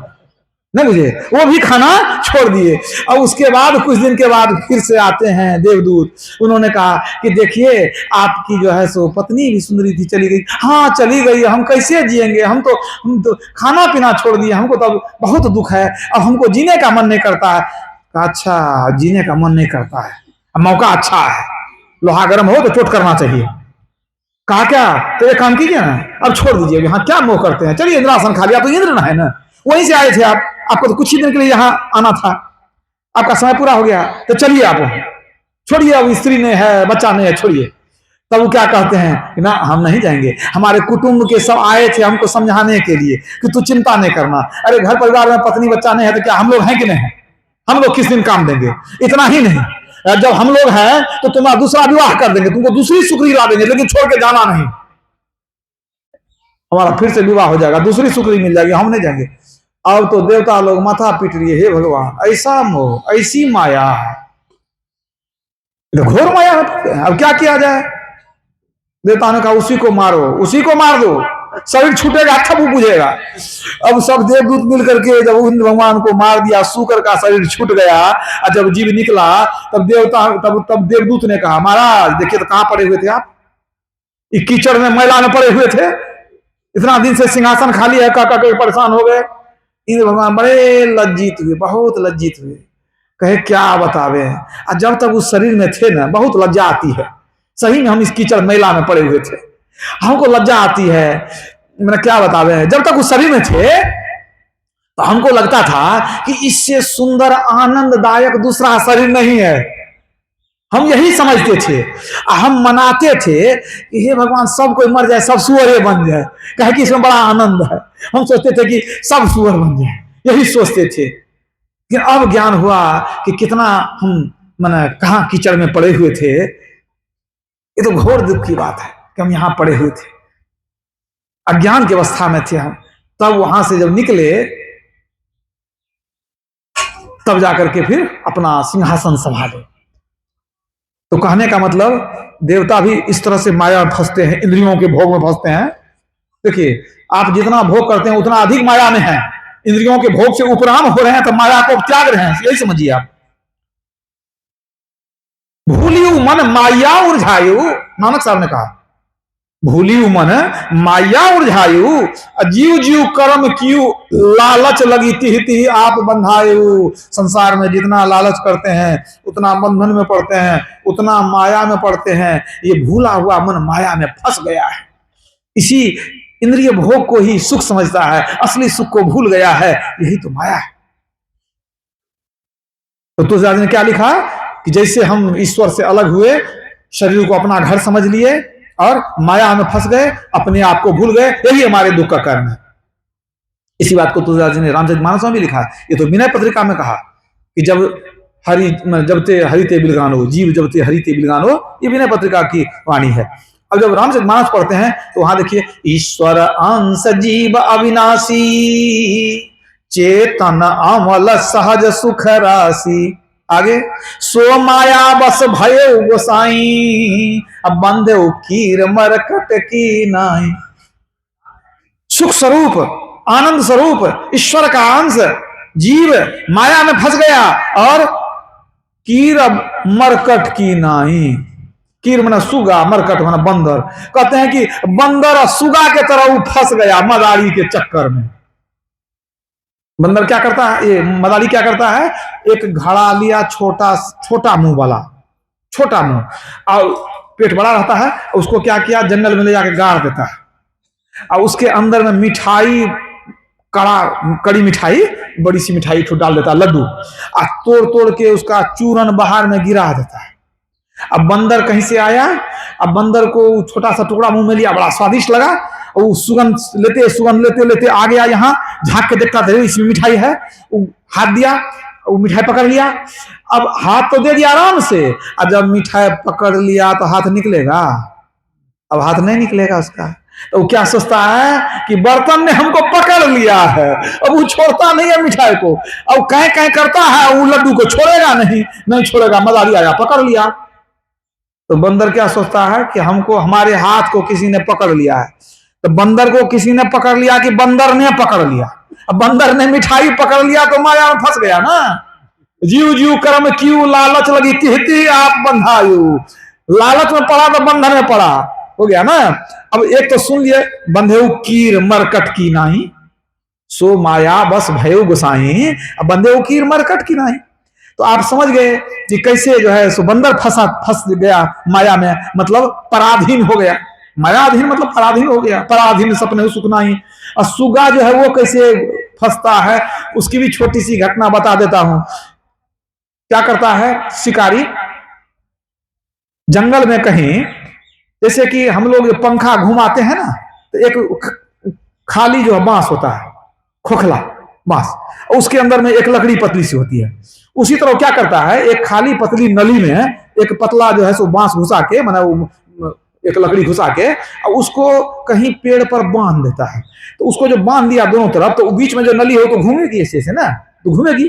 नहीं बुझे, वो भी खाना छोड़ दिए। और उसके बाद कुछ दिन के बाद फिर से आते हैं देवदूत, उन्होंने कहा कि देखिए आपकी जो है सो पत्नी भी सुंदरी थी, चली गई। हाँ चली गई, हम कैसे जिएंगे, हम तो खाना पीना छोड़ दिए, हमको तो बहुत दुख है, अब हमको जीने का मन नहीं करता है। कहा अच्छा जीने का मन नहीं करता है, अब मौका अच्छा है, लोहा गर्म हो तो चोट करना चाहिए। कहा क्या, तो एक काम कीजिए ना, अब छोड़ दीजिए, हाँ क्या मोह करते हैं, चलिए इंद्रासन खा लिया, तो इंद्र ना है ना, वहीं से आए थे आप, आपको तो कुछ ही दिन के लिए यहां आना था, आपका समय पूरा हो गया, तो चलिए आप छोड़िए, अब स्त्री नहीं है, बच्चा नहीं है, छोड़िए। तब वो क्या कहते हैं कि ना हम नहीं जाएंगे, हमारे कुटुंब के सब आए थे हमको समझाने के लिए कि तू चिंता नहीं करना, अरे घर परिवार में पत्नी बच्चा नहीं है तो क्या हम लोग हैं कि नहीं है, हम लोग किस दिन काम देंगे। इतना ही नहीं, जब हम लोग हैं तो तुम्हारा दूसरा विवाह कर देंगे, तुमको दूसरी सुकरी ला देंगे, लेकिन छोड़ के जाना नहीं, हमारा फिर से विवाह हो जाएगा, दूसरी सुकरी मिल जाएगी, हम नहीं जाएंगे। अब तो देवता लोग माथा पीट रही है, हे भगवान ऐसा मोह, ऐसी माया, घोर माया है, अब क्या किया जाए। देवता ने कहा उसी को मारो, उसी को मार दो, शरीर छूटेगा तब वो बुझेगा। अब सब देवदूत मिल करके जब इंद्र भगवान को मार दिया, सूकर का शरीर छूट गया, और जब जीव निकला तब देवता तब देवदूत ने कहा महाराज देखिए तो कहां पड़े हुए थे आप, कीचड़ में मैला में पड़े हुए थे, इतना दिन से सिंहासन खाली है, का परेशान हो गए। इंद्र भगवान बड़े लज्जित हुए, बहुत लज्जित हुए, कहे क्या बतावे, और जब तक उस शरीर में थे ना बहुत लज्जा आती है, सही में हम इस कीचड़ मैला में पड़े हुए थे, हमको लज्जा आती है, मैंने क्या बतावे, जब तक उस शरीर में थे तो हमको लगता था कि इससे सुंदर आनंददायक दूसरा शरीर नहीं है, हम यही समझते थे, हम मनाते थे कि हे भगवान सब कोई मर जाए, सब सुअर बन जाए, कहे कि इसमें बड़ा आनंद है, हम सोचते थे कि सब सुअर बन जाए, यही सोचते थे। कि अब ज्ञान हुआ कि कितना हम माने कहां कीचड़ में पड़े हुए थे, ये तो घोर दुख की बात है कि हम यहां पड़े हुए थे, अज्ञान की अवस्था में थे हम। तब वहां से जब निकले तब जाकर के फिर अपना सिंहासन संभाले। तो कहने का मतलब देवता भी इस तरह से माया में फंसते हैं, इंद्रियों के भोग में फंसते हैं। देखिए आप जितना भोग करते हैं उतना अधिक माया में है, इंद्रियों के भोग से उपराम हो रहे हैं तो माया को त्याग रहे हैं, यही समझिए आप। भूलियु मन माया उर्झायु, नानक साहब ने कहा भूलियु मन माया उर्झायु, जीव जीव कर्म कियु लालच लगी तिह तिह आप बंधायु। संसार में जितना लालच करते हैं उतना बंधन में पड़ते हैं, उतना माया में पड़ते हैं, ये भूला हुआ मन माया में फंस गया है, इसी इंद्रिय भोग को ही सुख समझता है, असली सुख को भूल गया है, यही तो माया है। तो तुलसीदास ने क्या लिखा कि जैसे हम ईश्वर से अलग हुए, शरीर को अपना घर समझ लिए और माया में फंस गए, अपने आप को भूल गए, यही हमारे दुख का कारण है। इसी बात को तुलसीदास जी ने रामचरितमानस में भी लिखा, ये तो विनय पत्रिका में कहा कि जब ते हरिते बिलगानो, जीव जब ते हरिते बिलगानो, ये विनय पत्रिका की वाणी है। अब जब रामचरितमानस पढ़ते हैं तो वहां देखिए ईश्वर अंश जीव अविनाशी, चेतन अमल सहज सुख राशि। आगे सो माया बस भयो गोसाई, अब बंधे कीर मरकट की नाई। सुख स्वरूप आनंद स्वरूप ईश्वर का अंश जीव माया में फंस गया, और कीर मरकट की नाई, कीर मना सुगा, मरकट मना बंदर, कहते हैं कि बंदर और सुगा के तरह वो फंस गया मदारी के चक्कर में। बंदर क्या करता है, ये मदारी क्या करता है, एक घड़ा लिया छोटा छोटा मुंह वाला, छोटा मुंह, और पेट बड़ा रहता है, उसको क्या किया जंगल में ले जाके गाड़ देता है, और उसके अंदर में मिठाई, कड़ी मिठाई, बड़ी सी मिठाई डाल देता है, लड्डू, और तोड़ तोड़ के उसका चूरन बाहर में गिरा देता है। अब बंदर कहीं से आया, अब बंदर को छोटा सा टुकड़ा मुंह में लिया, बड़ा स्वादिष्ट लगा, और सुगंध लेते लेते आ गया, यहाँ झांक के देखता था इसमें मिठाई है, वो हाथ दिया, वो मिठाई पकड़ लिया, अब हाथ तो दे दिया आराम से, और जब मिठाई पकड़ लिया तो हाथ निकलेगा? अब हाथ नहीं निकलेगा उसका। तो वो क्या सोचता है कि बर्तन ने हमको पकड़ लिया है, अब वो छोड़ता नहीं है मिठाई को, अब कहीं कहीं करता है, वो लड्डू को छोड़ेगा नहीं, नहीं छोड़ेगा, मदारी आया पकड़ लिया। तो बंदर क्या सोचता है कि हमको, हमारे हाथ को किसी ने पकड़ लिया है। तो बंदर को किसी ने पकड़ लिया कि बंदर ने पकड़ लिया? अब बंदर ने मिठाई पकड़ लिया तो माया में फंस गया ना। जीव जीव कर्म क्यों लालच लगी, कहती आप बंधायु। लालच में पड़ा तो बंधन में पड़ा, हो गया ना। अब एक तो सुन लिए, बंधेऊ कीर मरकट की नाही, सो माया बस भयऊ गुसाई। अब बंधेऊ कीर मरकट की नाही, तो आप समझ गए कि कैसे जो है सो बंदर फंस गया माया में, मतलब पराधीन हो गया। मायाधीन मतलब पराधीन हो गया, पराधीन सपने सुख नहीं। और सुगा जो है वो कैसे फंसता है, उसकी भी छोटी सी घटना बता देता हूं। क्या करता है शिकारी, जंगल में कहीं, जैसे कि हम लोग पंखा घुमाते हैं ना, तो एक खाली जो बांस होता है, खोखला बांस, उसके अंदर में एक लकड़ी पतली सी होती है। उसी तरह क्या करता है, एक खाली पतली नली में एक पतला जो है सो बांस घुसा के, मतलब एक लकड़ी घुसा के, और उसको कहीं पेड़ पर बांध देता है। तो उसको जो बांध दिया दोनों तरफ, तो बीच में जो नली हो तो घूमेगी ऐसे से ना, तो घूमेगी।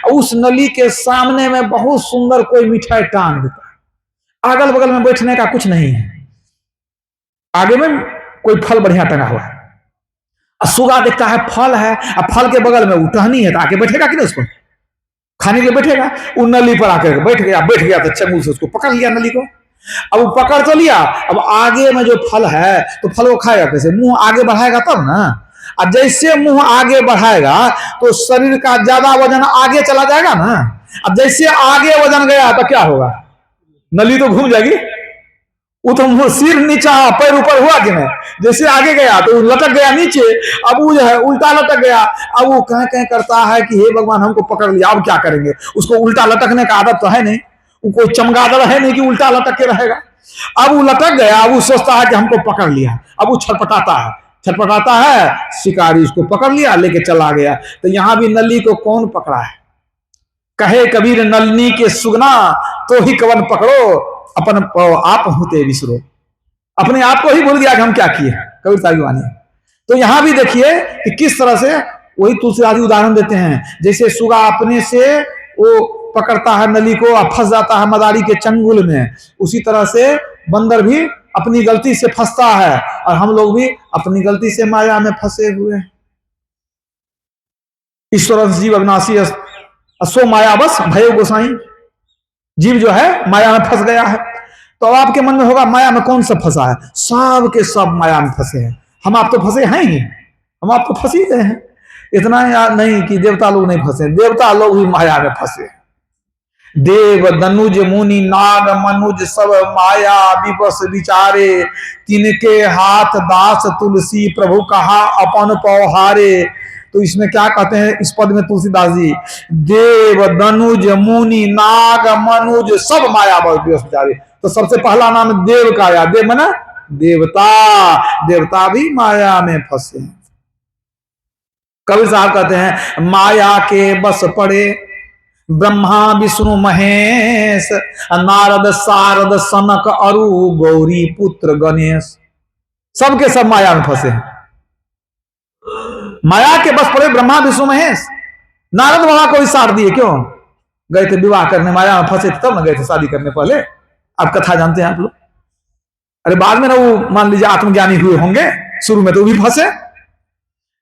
और उस नली के सामने में बहुत सुंदर कोई मिठाई टांग देता है, अगल बगल में बैठने का कुछ नहीं है, आगे में कोई फल बढ़िया टंगा हुआ है। सुगा देखता है फल है, अब फल के बगल में वो टहनी है, तो आके बैठेगा कि नहीं, उसको खाने के लिए बैठेगा। वो नली पर आकर बैठ गया तो चंगुल से उसको पकड़ लिया नली को। अब वो पकड़ तो लिया, अब आगे में जो फल है तो फल वो खाएगा कैसे, मुंह आगे बढ़ाएगा तब ना। अब जैसे मुंह आगे बढ़ाएगा तो शरीर का ज्यादा वजन आगे चला जाएगा ना। अब जैसे आगे वजन गया तो क्या होगा, नली तो घूम जाएगी। वो तो सिर नीचा पैर ऊपर हुआ कि नहीं, जैसे आगे गया तो लटक गया नीचे, अब वो जो है उल्टा लटक गया। अब वो कहीं कहीं करता है कि हे भगवान हमको पकड़ लिया, अब क्या करेंगे। उसको उल्टा लटकने का आदत तो है नहीं, वो कोई चमगादड़ है नहीं कि उल्टा लटक के रहेगा। अब वो लटक गया, अब वो सोचता है कि हमको पकड़ लिया, अब वो छटपटाता है, शिकारी उसको पकड़ लिया, लेके चला गया। तो यहां भी नली को कौन पकड़ा है, कहे कबीर नलनी के सुगना, तो ही कवन पकड़ो, अपन आप होते विसरो। अपने आप को ही भूल गया कि हम क्या किए, कबीर साहब की वाणी। तो यहां भी देखिए कि किस तरह से वही तुलसीदास उदाहरण देते हैं, जैसे सुगा अपने से वो पकड़ता है नली को और फंस जाता है मदारी के चंगुल में, उसी तरह से बंदर भी अपनी गलती से फंसता है, और हम लोग भी अपनी गलती से माया में फंसे हुए हैं। ईश्वर जीव अविनाशी असो माया बस भयो गोसाई। जीव जो है माया में फंस गया है। तो आपके मन में होगा माया में कौन सा फंसा है, सब के सब माया में फंसे हैं। हम आप तो फंसे हैं ही, हम आप तो फंस ही गए हैं। इतना नहीं कि देवता लोग नहीं फंसे, देवता लोग भी माया में फंसे। देव दनुज मुनि नाग मनुज सब माया विवश विचारे, तिनके हाथ दास तुलसी प्रभु कहा अपन पौहारे। तो इसमें क्या कहते हैं इस पद में तुलसीदास जी, देव दनुज मुनि नाग मनुज सब माया विवश विचारे। तो सबसे पहला नाम देव का आया, देव माना देवता, देवता भी माया में फंसे। कवि साहब कहते हैं माया के बस पड़े ब्रह्मा विष्णु महेश, नारद सारद सनक अरु गौरी पुत्र गणेश। सबके सब माया में फंसे हैं। माया के बस पड़े ब्रह्मा विष्णु महेश। नारद बाबा को ही सार दिए, क्यों गए थे विवाह करने, माया में फंसे तब ना गए थे शादी करने। पहले आप कथा जानते हैं आप लोग, अरे बाद में ना वो मान लीजिए आत्मज्ञानी हुए होंगे, शुरू में तो भी फंसे।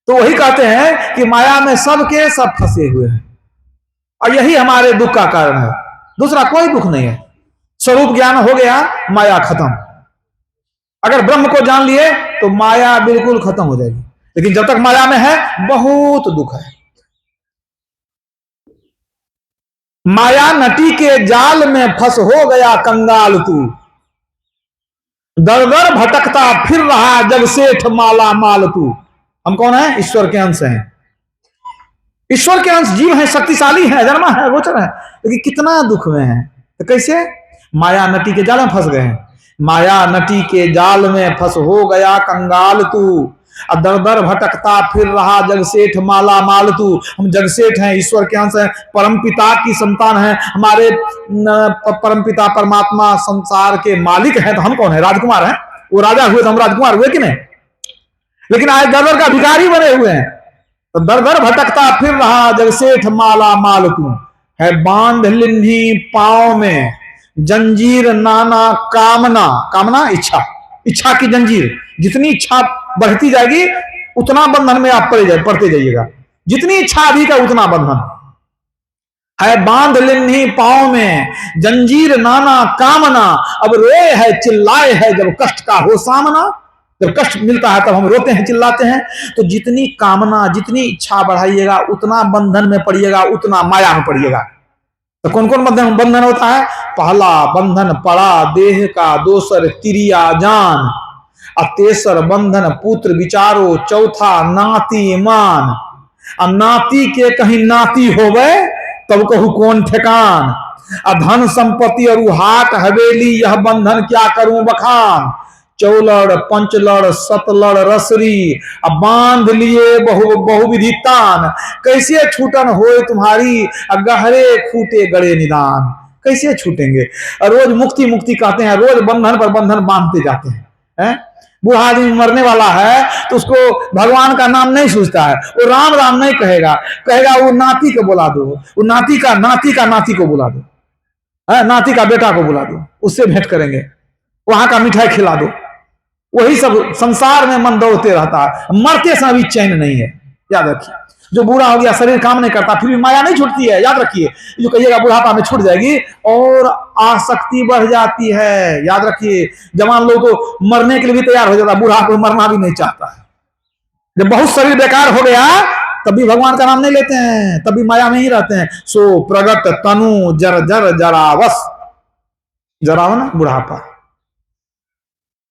तो वही कहते हैं कि माया में सबके सब फंसे हुए हैं, और यही हमारे दुख का कारण है, दूसरा कोई दुख नहीं है। स्वरूप ज्ञान हो गया, माया खत्म। अगर ब्रह्म को जान लिए तो माया बिल्कुल खत्म हो जाएगी, लेकिन जब तक माया में है बहुत दुख है। माया नटी के जाल में फंस हो गया कंगाल तू, दर दर भटकता फिर रहा जग सेठ माला माल तू। हम कौन है, ईश्वर के अंश हैं। ईश्वर के अंश जीव है, शक्तिशाली है, जन्मा है, गोचर है, लेकिन कितना दुख में है। तो कैसे, माया नटी के जाल में फंस गए हैं। माया नटी के जाल में फंस हो गया कंगाल तू, दर दर भटकता फिर रहा जगसेठ माला माल तू। हम जगसेठ हैं, ईश्वर के अंश हैं, परम पिता की संतान हैं, हमारे परम पिता परमात्मा संसार के मालिक हैं, तो हम कौन है? राजकुमार हैं। वो राजा हुए तो हम राजकुमार हुए कि नहीं? लेकिन आज दर दर का भिखारी बने हुए हैं। तो दर दर भटकता फिर रहा जगसेठ माला माल तू। है बांध लिन्ही पांव में जंजीर नाना कामना, कामना इच्छा, इच्छा की जंजीर। जितनी इच्छा बढ़ती जाएगी उतना बंधन में आप पड़ते जाइएगा। जितनी इच्छा अधिक है उतना बंधन है। बांध लिन्ही पांव में जंजीर नाना कामना। अब रोए है चिल्लाए है जब कष्ट का हो सामना। जब कष्ट मिलता है तब हम रोते हैं, चिल्लाते हैं। तो जितनी कामना, जितनी इच्छा बढ़ाइएगा उतना बंधन में पड़िएगा, उतना माया में पड़िएगा। तो कौन कौन बंधन होता है? पहला बंधन पड़ा देह का, दूसर तिरिया जान, और तेसर बंधन पुत्र विचारो, चौथा नाती मान। और नाती के कहीं नाती होवे तब कहू कौन ठेकान। धन संपत्ति और हाट हवेली यह बंधन क्या करूं बखान। चौलड़ पंचलड़ सतलड़ रसरी अब बांध लिए बहुविधि तान। कैसे छूटन होए तुम्हारी गहरे खूटे गड़े निदान। कैसे छूटेंगे? रोज मुक्ति मुक्ति कहते हैं, रोज बंधन पर बंधन बांधते जाते हैं। बूढ़ा आदमी मरने वाला है तो उसको भगवान का नाम नहीं सूझता है, वो राम राम नहीं कहेगा, कहेगा वो नाती को बुला दो, वो नाती का नाती को बुला दो, नाती का बेटा को बुला दो, उससे भेंट करेंगे, वहां का मिठाई खिला दो। वही सब संसार में मन दौड़ते रहता है, मरते समय भी चैन नहीं है। याद रखिए, जो बूढ़ा हो गया, शरीर काम नहीं करता, फिर भी माया नहीं छूटती है। याद रखिए, जो कहिएगा बुढ़ापा में छूट जाएगी और आसक्ति बढ़ जाती है। याद रखिए, जवान लोग तो मरने के लिए भी तैयार हो जाता है, बूढ़ा को मरना भी नहीं चाहता है। जब बहुत शरीर बेकार हो गया तब भी भगवान का नाम नहीं लेते हैं, तब भी माया में ही रहते हैं। सो प्रगट तनु जर जर जरावस, जराव ना बुढ़ापा।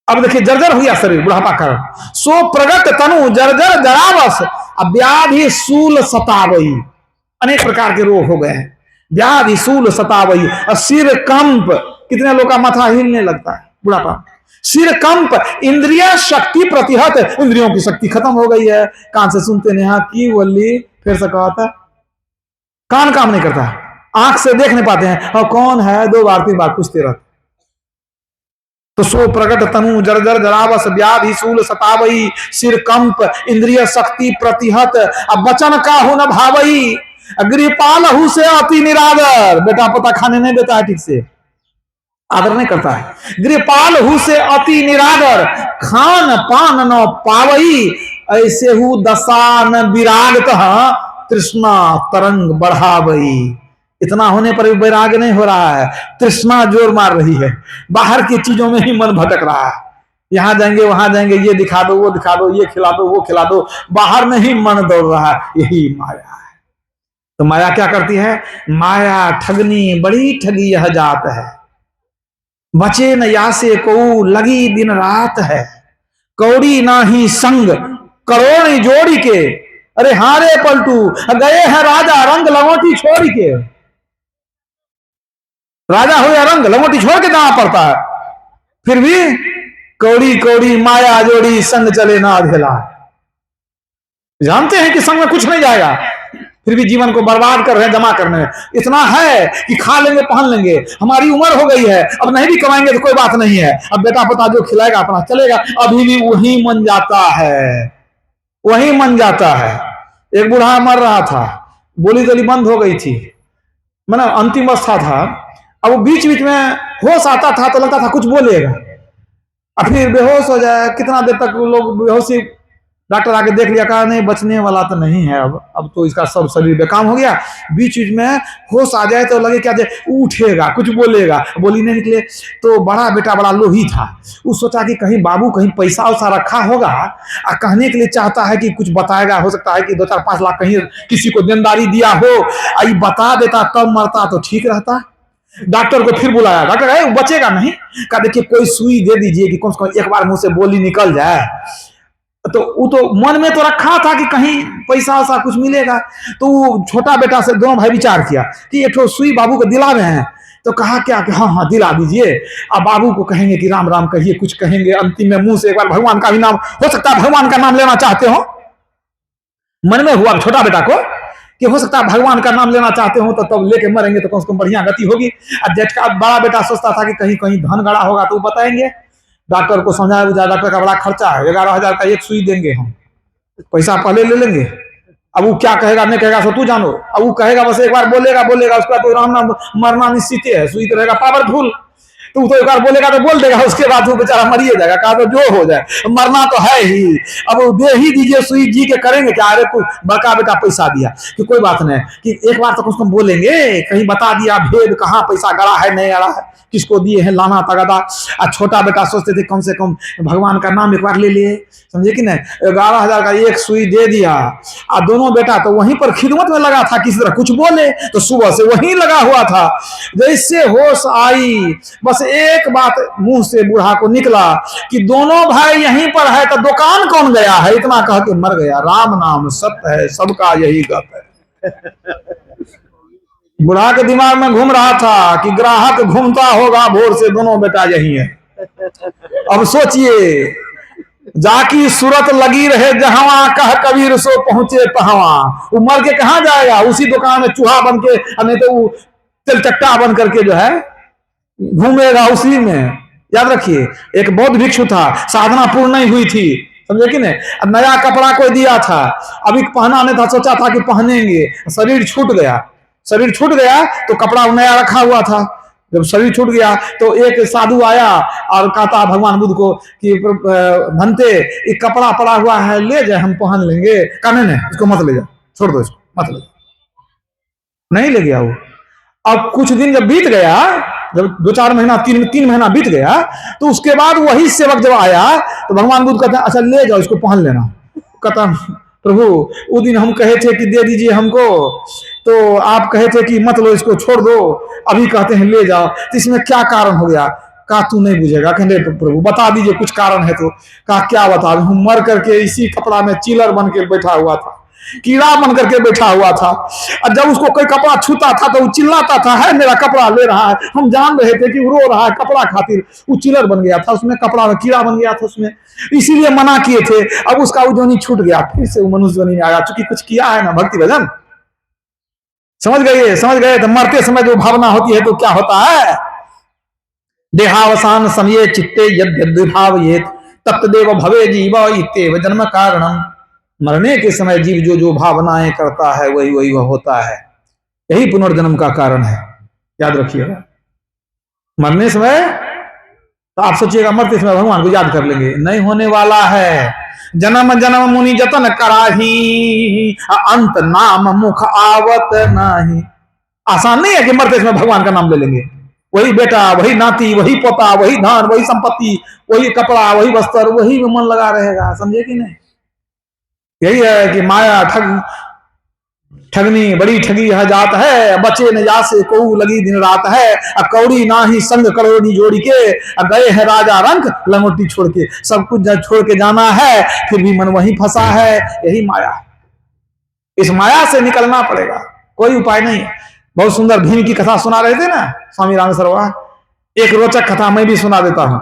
अब देखिए जर्जर हो गया शरीर बुढ़ापा कारण। सो प्रगट तनु जर्जर जरावस, अब व्याधि सूल सतावई, अनेक प्रकार के रोग हो गए हैं। व्याधि सूल सतावई, और सिर कंप, कितने लोग का माथा हिलने लगता है बुढ़ापा। सिर कंप, इंद्रिय शक्ति प्रतिहत, इंद्रियों की शक्ति खत्म हो गई है। कान से सुनते नहीं, की बोली फिर से कहता, कान काम नहीं करता, आंख से देख नहीं पाते हैं, और कौन है 2 बार 3 बार पूछते रहते। तो सो प्रगट तनु जर्जर जरावस, व्याधि सूल सतावई, सिर कंप, इंद्रिय शक्ति प्रतिहत, अब वचन काहू न भावई, गृहपाल हु से अति निरादर, बेटा पता खाने नहीं देता है, ठीक से आदर नहीं करता है। गृहपाल हु से अति निरादर, खान पान न पावई, ऐसे हु दशा न विरागत, तृष्णा तरंग बढ़ावई। इतना होने पर भी वैराग नहीं हो रहा है, तृष्णा जोर मार रही है, बाहर की चीजों में ही मन भटक रहा है। यहां जाएंगे वहां जाएंगे, ये दिखा दो वो दिखा दो, ये खिला दो वो खिला दो, बाहर में ही मन दौड़ रहा है। यही माया है। तो माया क्या करती है? माया ठगनी बड़ी ठगी यह जात है, बचे न यासे को लगी दिन रात है। कौड़ी ना ही संग करोड़ी जोड़ी के, अरे हारे पलटू गए हैं राजा रंग लंगोटी छोड़ी के। राजा हो या रंग लंगोटी छोड़ के जाना पड़ता है, फिर भी कौड़ी कौड़ी माया जोड़ी संग चले ना अधेला। जानते हैं कि संग में कुछ नहीं जाएगा, फिर भी जीवन को बर्बाद कर रहे हैं जमा करने में। इतना है कि खा लेंगे पहन लेंगे, हमारी उम्र हो गई है, अब नहीं भी कमाएंगे तो कोई बात नहीं है, अब बेटा पता जो खिलाएगा अपना चलेगा। अभी भी वही मन जाता है, वही मन जाता है। एक बूढ़ा मर रहा था, बोली गली बंद हो गई थी, मैंने अंतिम अवस्था था। अब वो बीच बीच में होश आता था तो लगता था कुछ बोलेगा, और फिर बेहोश हो जाए। कितना देर तक लोग बेहोशी, डॉक्टर आके देख लिया, कहा नहीं बचने वाला तो नहीं है, अब तो इसका सब शरीर बेकाम हो गया। बीच बीच में होश आ जाए तो लगे क्या उठेगा कुछ बोलेगा, बोली नहीं निकले। तो बड़ा बेटा बड़ा लोभी था, वो सोचा कि कहीं बाबू कहीं पैसा वैसा रखा होगा, और कहने के लिए चाहता है कि कुछ बताएगा, हो सकता है कि 2-4-5 लाख कहीं किसी को देनदारी दिया हो, आई बता देता तब मरता तो ठीक रहता। डॉक्टर को फिर बुलाया, डॉक्टर है वो बचेगा नहीं, कहा देखिए कोई सुई दे दीजिए कि कम से कम एक बार मुंह से बोली निकल जाए। तो वो तो मन में तो रखा था कि कहीं पैसा वैसा कुछ मिलेगा। तो वो छोटा बेटा से दोनों भाई विचार किया कि एक तो सुई बाबू को दिला रहे हैं, तो कहा क्या कि हाँ हाँ दिला दीजिए। अब बाबू को कहेंगे कि राम राम कहिए, कुछ कहेंगे, अंतिम में मुंह से एक बार भगवान का भी नाम, हो सकता है भगवान का नाम लेना चाहते हो, मन में हुआ छोटा बेटा को कि हो सकता है भगवान का नाम लेना चाहते हो, तो तब लेके मरेंगे तो कम से कम बढ़िया गति होगी। और जेठका बड़ा बेटा सोचता था कि कहीं कहीं धन गड़ा होगा तो बताएंगे, डॉक्टर को समझाया, डॉक्टर का बड़ा खर्चा है, 11,000 का एक सुई देंगे, हम पैसा पहले ले लेंगे। अब वो क्या कहेगा नहीं कहेगा सो तू जानो। अब वो कहेगा बस एक बार बोलेगा बोलेगा, उसके बाद तो राम नाम मरना निश्चित है, सुई तो रहेगा पावरफुल, तो एक बार बोलेगा तो बोल देगा, उसके बाद वो बेचारा मरिए जाएगा, कहा तो जो हो जाए, मरना तो है ही। अब दे ही दीजिए सुई, जी के करेंगे क्या, अरे कोई बड़का बेटा पैसा दिया कि कोई बात नहीं, कि एक बार तो उसको बोलेंगे, कहीं बता दिया भेद, कहाँ पैसा गड़ा है नहीं गड़ा है, किसको दिए हैं लाना तगड़ा। और छोटा बेटा सोचते थे कम से कम भगवान का नाम एक बार ले लिए, समझे कि नहीं। 11,000 का एक सुई दे दिया, और दोनों बेटा तो वहीं पर खिदमत में लगा था, किसी तरह कुछ बोले तो सुबह से वहीं लगा हुआ था। जैसे होश आई, बस एक बात मुंह से बूढ़ा को निकला कि दोनों भाई यहीं पर है तो दुकान कौन गया है, इतना कह के मर गया। राम नाम सत्य है, सबका यही गप है। बूढ़ा के दिमाग में घूम रहा था कि ग्राहक घूमता होगा भोर से, दोनों बेटा यही है। अब सोचिए, जाकी सूरत लगी रहे जहां, कह कबीर सो पहुंचे तहां। वो मर के कहां जाएगा, उसी दुकान में चूहा बन के, नहीं तो वो तिलचट्टा बन करके जो है घूमेगा उसी में। याद रखिए, एक बौद्ध भिक्षु था, साधना पूर्ण नहीं हुई थी, समझे कि नहीं। नया कपड़ा कोई दिया था, अभी पहना नहीं था, सोचा था कि पहनेंगे, शरीर छूट गया, शरीर छूट गया तो कपड़ा नया रखा हुआ था। जब शरीर छूट गया तो एक साधु आया और कहता भगवान बुद्ध को कि भंते एक कपड़ा पड़ा हुआ है, ले जाए हम पहन लेंगे। कहने नहीं, इसको मत ले जाओ, छोड़ दो इसको, मत ले जाओ। नहीं ले गया वो। अब कुछ दिन जब बीत गया, जब 2-4 महीना, 3 महीना बीत गया, तो उसके बाद वही सेवक जब आया तो भगवान बुद्ध कहते हैं अच्छा ले जाओ इसको पहन लेना। कहता प्रभु उस दिन हम कहे थे कि दे दीजिए हमको, तो आप कहे थे कि मत लो इसको, छोड़ दो, अभी कहते हैं ले जाओ, तो इसमें क्या कारण हो गया। कहा तू नहीं बुझेगा, कहने प्रभु बता दीजिए कुछ कारण है तो। कहा क्या बता, हम मर करके इसी कपड़ा में चिलर बन के बैठा हुआ था, कीड़ा बन करके बैठा हुआ था, और जब उसको कोई कपड़ा छूता था तो वो चिल्लाता था है मेरा कपड़ा ले रहा है। हम जान रहे थे कि वो रो रहा है कपड़ा खातिर, वो चिलर बन गया था उसमें, कपड़ा में कीड़ा बन गया था उसमें, इसीलिए मना किए थे। अब उसका वो जोनी छूट गया, फिर से वो मनुष्य जोनी में आया, चूंकि कुछ किया है ना भक्ति भजन। समझ गए, समझ गए। तो मरते समय जो भावना होती है तो क्या होता है, देहावसान समय चित्ते यद्यद्विभावयेत तत्तदेव भवे जीव इत्येव जन्म कारणम। मरने के समय जीव जो जो भावनाएं करता है वही वही वह होता है, यही पुनर्जन्म का कारण है। याद रखिएगा, मरने समय तो आप सोचिएगा मरते समय भगवान को याद कर लेंगे, नहीं होने वाला है। जन्म जन्म मुनि जतन कराही, अंत नाम मुख आवत नहीं। आसान नहीं है कि मरते समय भगवान का नाम ले लेंगे। वही बेटा, वही नाती, वही पोता, वही धन, वही संपत्ति, वही कपड़ा, वही वस्त्र, वही में मन लगा रहेगा, समझे कि नहीं। यही है कि माया ठगनी बड़ी ठगी है जात है, बचे न जा से को लगी दिन रात है, कौड़ी ना ही संग करोड़ी जोड़ी के, गए है राजा रंग लंगोटी छोड़ के। सब कुछ छोड़ के जाना है, फिर भी मन वहीं फंसा है, यही माया है। इस माया से निकलना पड़ेगा, कोई उपाय नहीं है। बहुत सुंदर भीम की कथा सुना रहे थे ना स्वामी रामेश्वर, एक रोचक कथा मैं भी सुना देता हूं।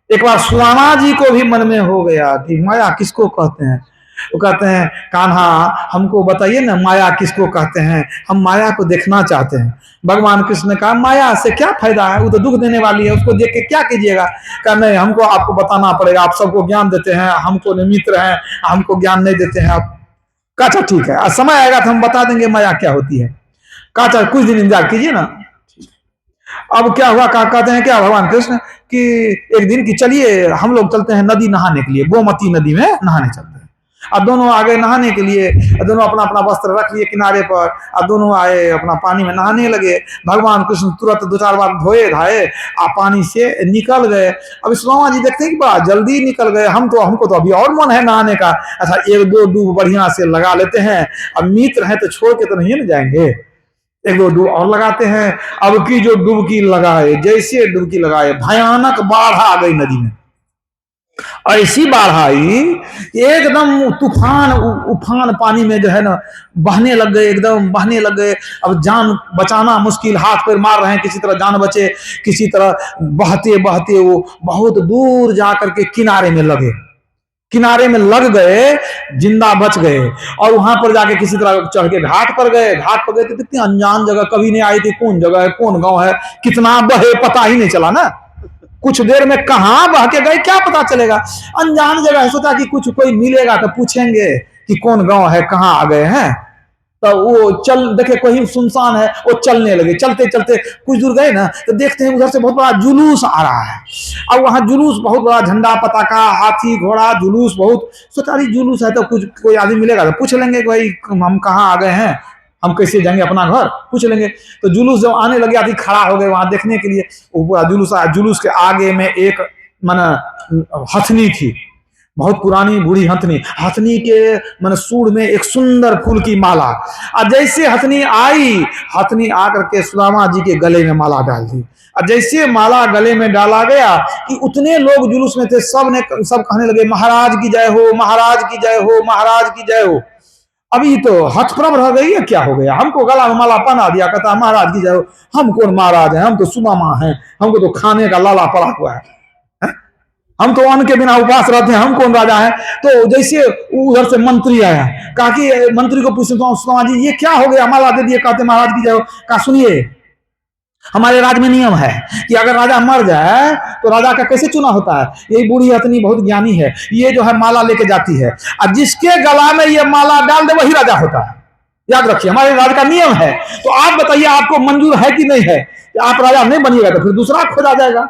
एक बार सुदामा जी को भी मन में हो गया कि माया किसको कहते हैं। वो कहते हैं कान्हा हमको बताइए ना माया किसको कहते हैं, हम माया को देखना चाहते हैं। भगवान कृष्ण ने कहा माया से क्या फायदा है, वो तो दुख देने वाली है, उसको देख के क्या कीजिएगा। कहा नहीं, हमको आपको बताना पड़ेगा, आप सबको ज्ञान देते हैं, हमको मित्र हैं, हमको ज्ञान नहीं देते हैं आप। कहा अच्छा ठीक है, आज समय आएगा तो हम बता देंगे माया क्या होती है। कहा अच्छा कुछ दिन इंतजार कीजिए ना। अब क्या हुआ, कहा कहते हैं क्या भगवान कृष्ण कि एक दिन की चलिए हम लोग चलते हैं नदी नहाने के लिए, गोमती नदी में नहाने चलते हैं। अब दोनों आगे नहाने के लिए, दोनों अपना अपना वस्त्र रख लिए किनारे पर, अब दोनों आए अपना पानी में नहाने लगे। भगवान कृष्ण तुरंत 2-4 बार धोए धाए आप पानी से निकल गए। अब सुदामा जी देखते हैं कि बड़ा जल्दी निकल गए, हमको तो अभी और मन है नहाने का। अच्छा 1-2 डूब बढ़िया से लगा लेते हैं, अब मित्र है तो छोड़ के तो नहीं ना जाएंगे, 1-2 डूब और लगाते हैं। अब की जो डुबकी लगाए, जैसे डुबकी लगाए भयानक बाढ़ आ गई नदी में। ऐसी बाढ़ आई एकदम तूफान उफान पानी में जो है ना बहने लग गए, एकदम बहने लग गए। अब जान बचाना मुश्किल, हाथ पैर मार रहे हैं किसी तरह जान बचे, किसी तरह बहते बहते वो बहुत दूर जाकर के किनारे में लगे, किनारे में लग गए, जिंदा बच गए। और वहां पर जाके किसी तरह चढ़ के घाट पर गए, घाट पर गए तो कितनी अनजान जगह, कभी नहीं आई थी, कौन जगह है, कौन गांव है, कितना बहे पता ही नहीं चला ना। कुछ देर में कहां बह के गए क्या पता चलेगा, अनजान जगह है। सोचा कि कुछ कोई मिलेगा तो पूछेंगे कि कौन गांव है, कहां आ गए हैं। तो वो चल देखे कहीं सुनसान है, वो चलने लगे। चलते चलते कुछ दूर गए ना तो देखते हैं उधर से बहुत बड़ा जुलूस आ रहा है। अब वहां जुलूस बहुत बड़ा, झंडा पताका, हाथी घोड़ा, जुलूस बहुत। सोचा जुलूस है तो कुछ कोई आदमी मिलेगा तो पूछ लेंगे कि भाई हम कहाँ आ गए हैं, हम कैसे जाएंगे अपना घर, पूछ लेंगे। तो जुलूस जब आने लगे आदमी खड़ा हो गए वहां देखने के लिए। वो पूरा जुलूस आया, जुलूस के आगे में एक माना हथनी थी, बहुत पुरानी बूढ़ी हथनी। हथनी के मन सूढ़ में एक सुंदर फूल की माला। और जैसे हथनी आई, हथनी आकर के सुदामा जी के गले में माला डाल दी। और जैसे माला गले में डाला गया कि उतने लोग जुलूस में थे, सब कहने लगे महाराज की जय हो, महाराज की जय हो, महाराज की जय हो। अभी तो हथप्रभ रह गई है, क्या हो गया, हमको गला में माला पहना दिया, कहता महाराज की जय हो। हम कौन महाराज हैं, हम तो सुदामा हैं, हमको तो खाने का लाला पड़ा हुआ है, हम तो अन्न के बिना उपास रहते हैं, हम कौन राजा है। तो जैसे उधर से मंत्री आया, कहा कि मंत्री को पूछते सुदामा जी ये क्या हो गया, माला दे दिए, कहते महाराज की जय। कहा सुनिए, हमारे राज में नियम है कि अगर राजा मर जाए तो राजा का कैसे चुना होता है। यही बूढ़ी हथनी बहुत ज्ञानी है, ये जो है माला लेके जाती है, और जिसके गला में ये माला डाल दे वही राजा होता है। याद रखिए, हमारे राज का नियम है। तो आप बताइए आपको मंजूर है कि नहीं है। आप राजा नहीं बनिएगा तो फिर दूसरा खोजा जाएगा,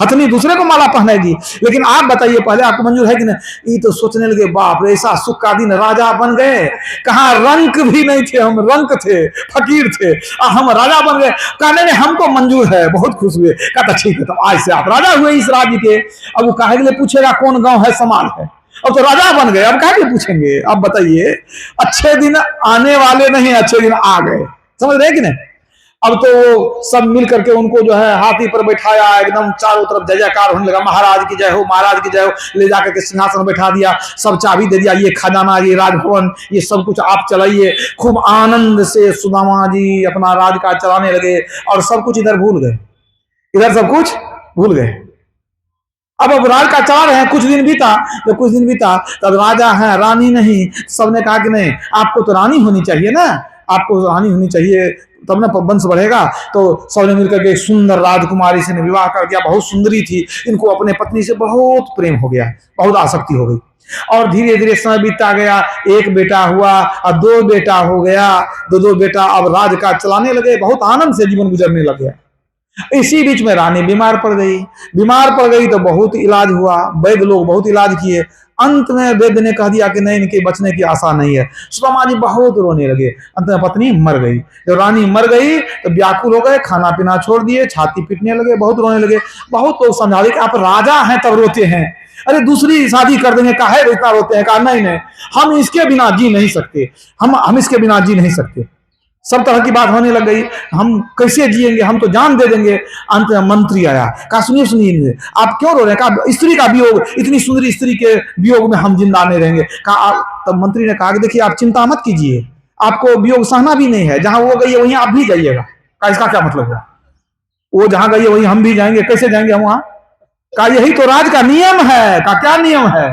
हथनी दूसरे को माला पहनेगी। लेकिन आप बताइए पहले आपको मंजूर है कि नहीं। ये तो सोचने लगे बाप रे, ऐसा सुख का दिन, राजा बन गए, कहा रंक भी नहीं थे, हम रंक थे, फकीर थे, हम राजा बन गए। कहने ने हमको मंजूर है, बहुत खुश हुए। कहता ठीक है, तो आज से आप राजा हुए इस राज्य के। अब वो काहे के लिए पूछेगा कौन गांव है, समाज है, अब तो राजा बन गए, अब काहे के लिए पूछेंगे। अब बताइए, अच्छे दिन आने वाले नहीं, अच्छे दिन आ गए, समझ रहे कि नहीं। अब तो सब मिल करके उनको जो है हाथी पर बैठाया, एकदम चारों तरफ जय जयकार होने लगा, महाराज की जय हो, महाराज की जय हो। ले जाकर के सिंहासन बैठा दिया, सब चाबी दे दिया, ये खजाना, ये राजभवन, ये सब कुछ आप चलाइए। खूब आनंद से सुदामा जी अपना राजकाज चलाने लगे, और सब कुछ इधर भूल गए, इधर सब कुछ भूल गए। अब राज का चला रहे हैं, कुछ दिन बीता, तो कुछ दिन बीता तब राजा है, रानी नहीं। सबने कहा कि नहीं, आपको तो रानी होनी चाहिए ना, आपको रानी होनी चाहिए, तब ना वंश बढ़ेगा। तो सबने मिलकर के सुंदर राजकुमारी से विवाह कर दिया, बहुत सुंदरी थी। इनको अपने पत्नी से बहुत प्रेम हो गया, बहुत आसक्ति हो गई। और धीरे धीरे समय बीतता गया, एक बेटा हुआ और दो बेटा हो गया, दो बेटा अब राज का चलाने लगे, बहुत आनंद से जीवन गुजरने लग गया। इसी बीच में रानी बीमार पड़ गई। बीमार पड़ गई तो बहुत इलाज हुआ, वैद्य लोग बहुत इलाज किए। अंत में वैद्य ने कह दिया कि नहीं, इनके बचने की आशा नहीं है। सुदामा जी बहुत रोने लगे। अंत में पत्नी मर गई। जब रानी मर गई तो व्याकुल हो गए, खाना पीना छोड़ दिए, छाती पीटने लगे, बहुत रोने लगे। बहुत लोग समझा कि आप राजा हैं तब रोते हैं, अरे दूसरी शादी कर देंगे, काहे इतना रोते हैं। कहा नहीं नहीं, हम इसके बिना जी नहीं सकते, हम इसके बिना जी नहीं सकते। सब तरह की बात होने लग गई, हम कैसे जिएंगे, हम तो जान दे देंगे। अंत में मंत्री आया, कहा सुनिए सुनिए, आप क्यों रो रहे हैं। कहा स्त्री का वियोग, इतनी सुंदरी स्त्री के वियोग में हम जिंदा नहीं रहेंगे। कहा तब मंत्री ने कहा कि देखिए आप चिंता मत कीजिए, आपको वियोग सहना भी नहीं है, जहां वो गई है वहीं आप भी जाइएगा। कहा इसका क्या मतलब है, वो जहां गई है वहीं हम भी जाएंगे, कैसे जाएंगे हम वहां। कहा यही तो राज का नियम है। कहा क्या नियम है।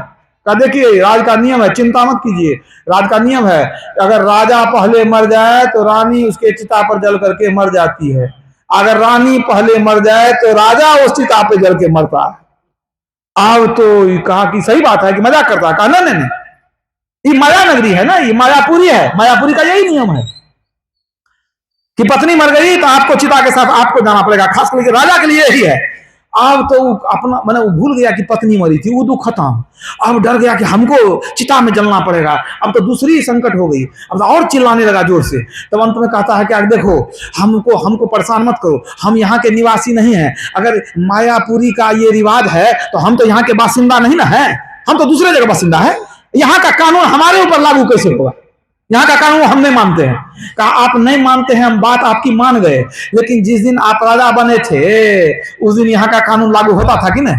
कहा देखिए राज का नियम है, चिंता मत कीजिए, राज का नियम है, अगर राजा पहले मर जाए तो रानी उसके चिता पर जल करके मर जाती है, अगर रानी पहले मर जाए तो राजा उस चिता पे जल के मरता है। अब तो कहा कि सही बात है, कि मजाक करता है। कहा नहीं नहीं, ये माया नगरी है ना, ये मायापुरी है, मायापुरी का यही नियम है कि पत्नी मर गई तो आपको चिता के साथ आपको जाना पड़ेगा, खास करके राजा के लिए यही है। अब तो अपना मैंने वो भूल गया कि पत्नी मरी थी, वो दुख खत्म। अब डर गया कि हमको चिता में जलना पड़ेगा। अब तो दूसरी संकट हो गई, अब तो और चिल्लाने लगा जोर से। तब अंत में कहता है कि देखो हमको परेशान मत करो, हम यहाँ के निवासी नहीं हैं, अगर मायापुरी का ये रिवाज है तो हम तो यहाँ के बासिंदा नहीं ना है, हम तो दूसरे जगह बासिंदा है, यहाँ का कानून हमारे ऊपर लागू कैसे होगा, यहाँ का कानून हम नहीं मानते हैं। कहा आप नहीं मानते हैं, हम बात आपकी मान गए, लेकिन जिस दिन आप राजा बने थे उस दिन यहाँ का कानून लागू होता था कि नहीं,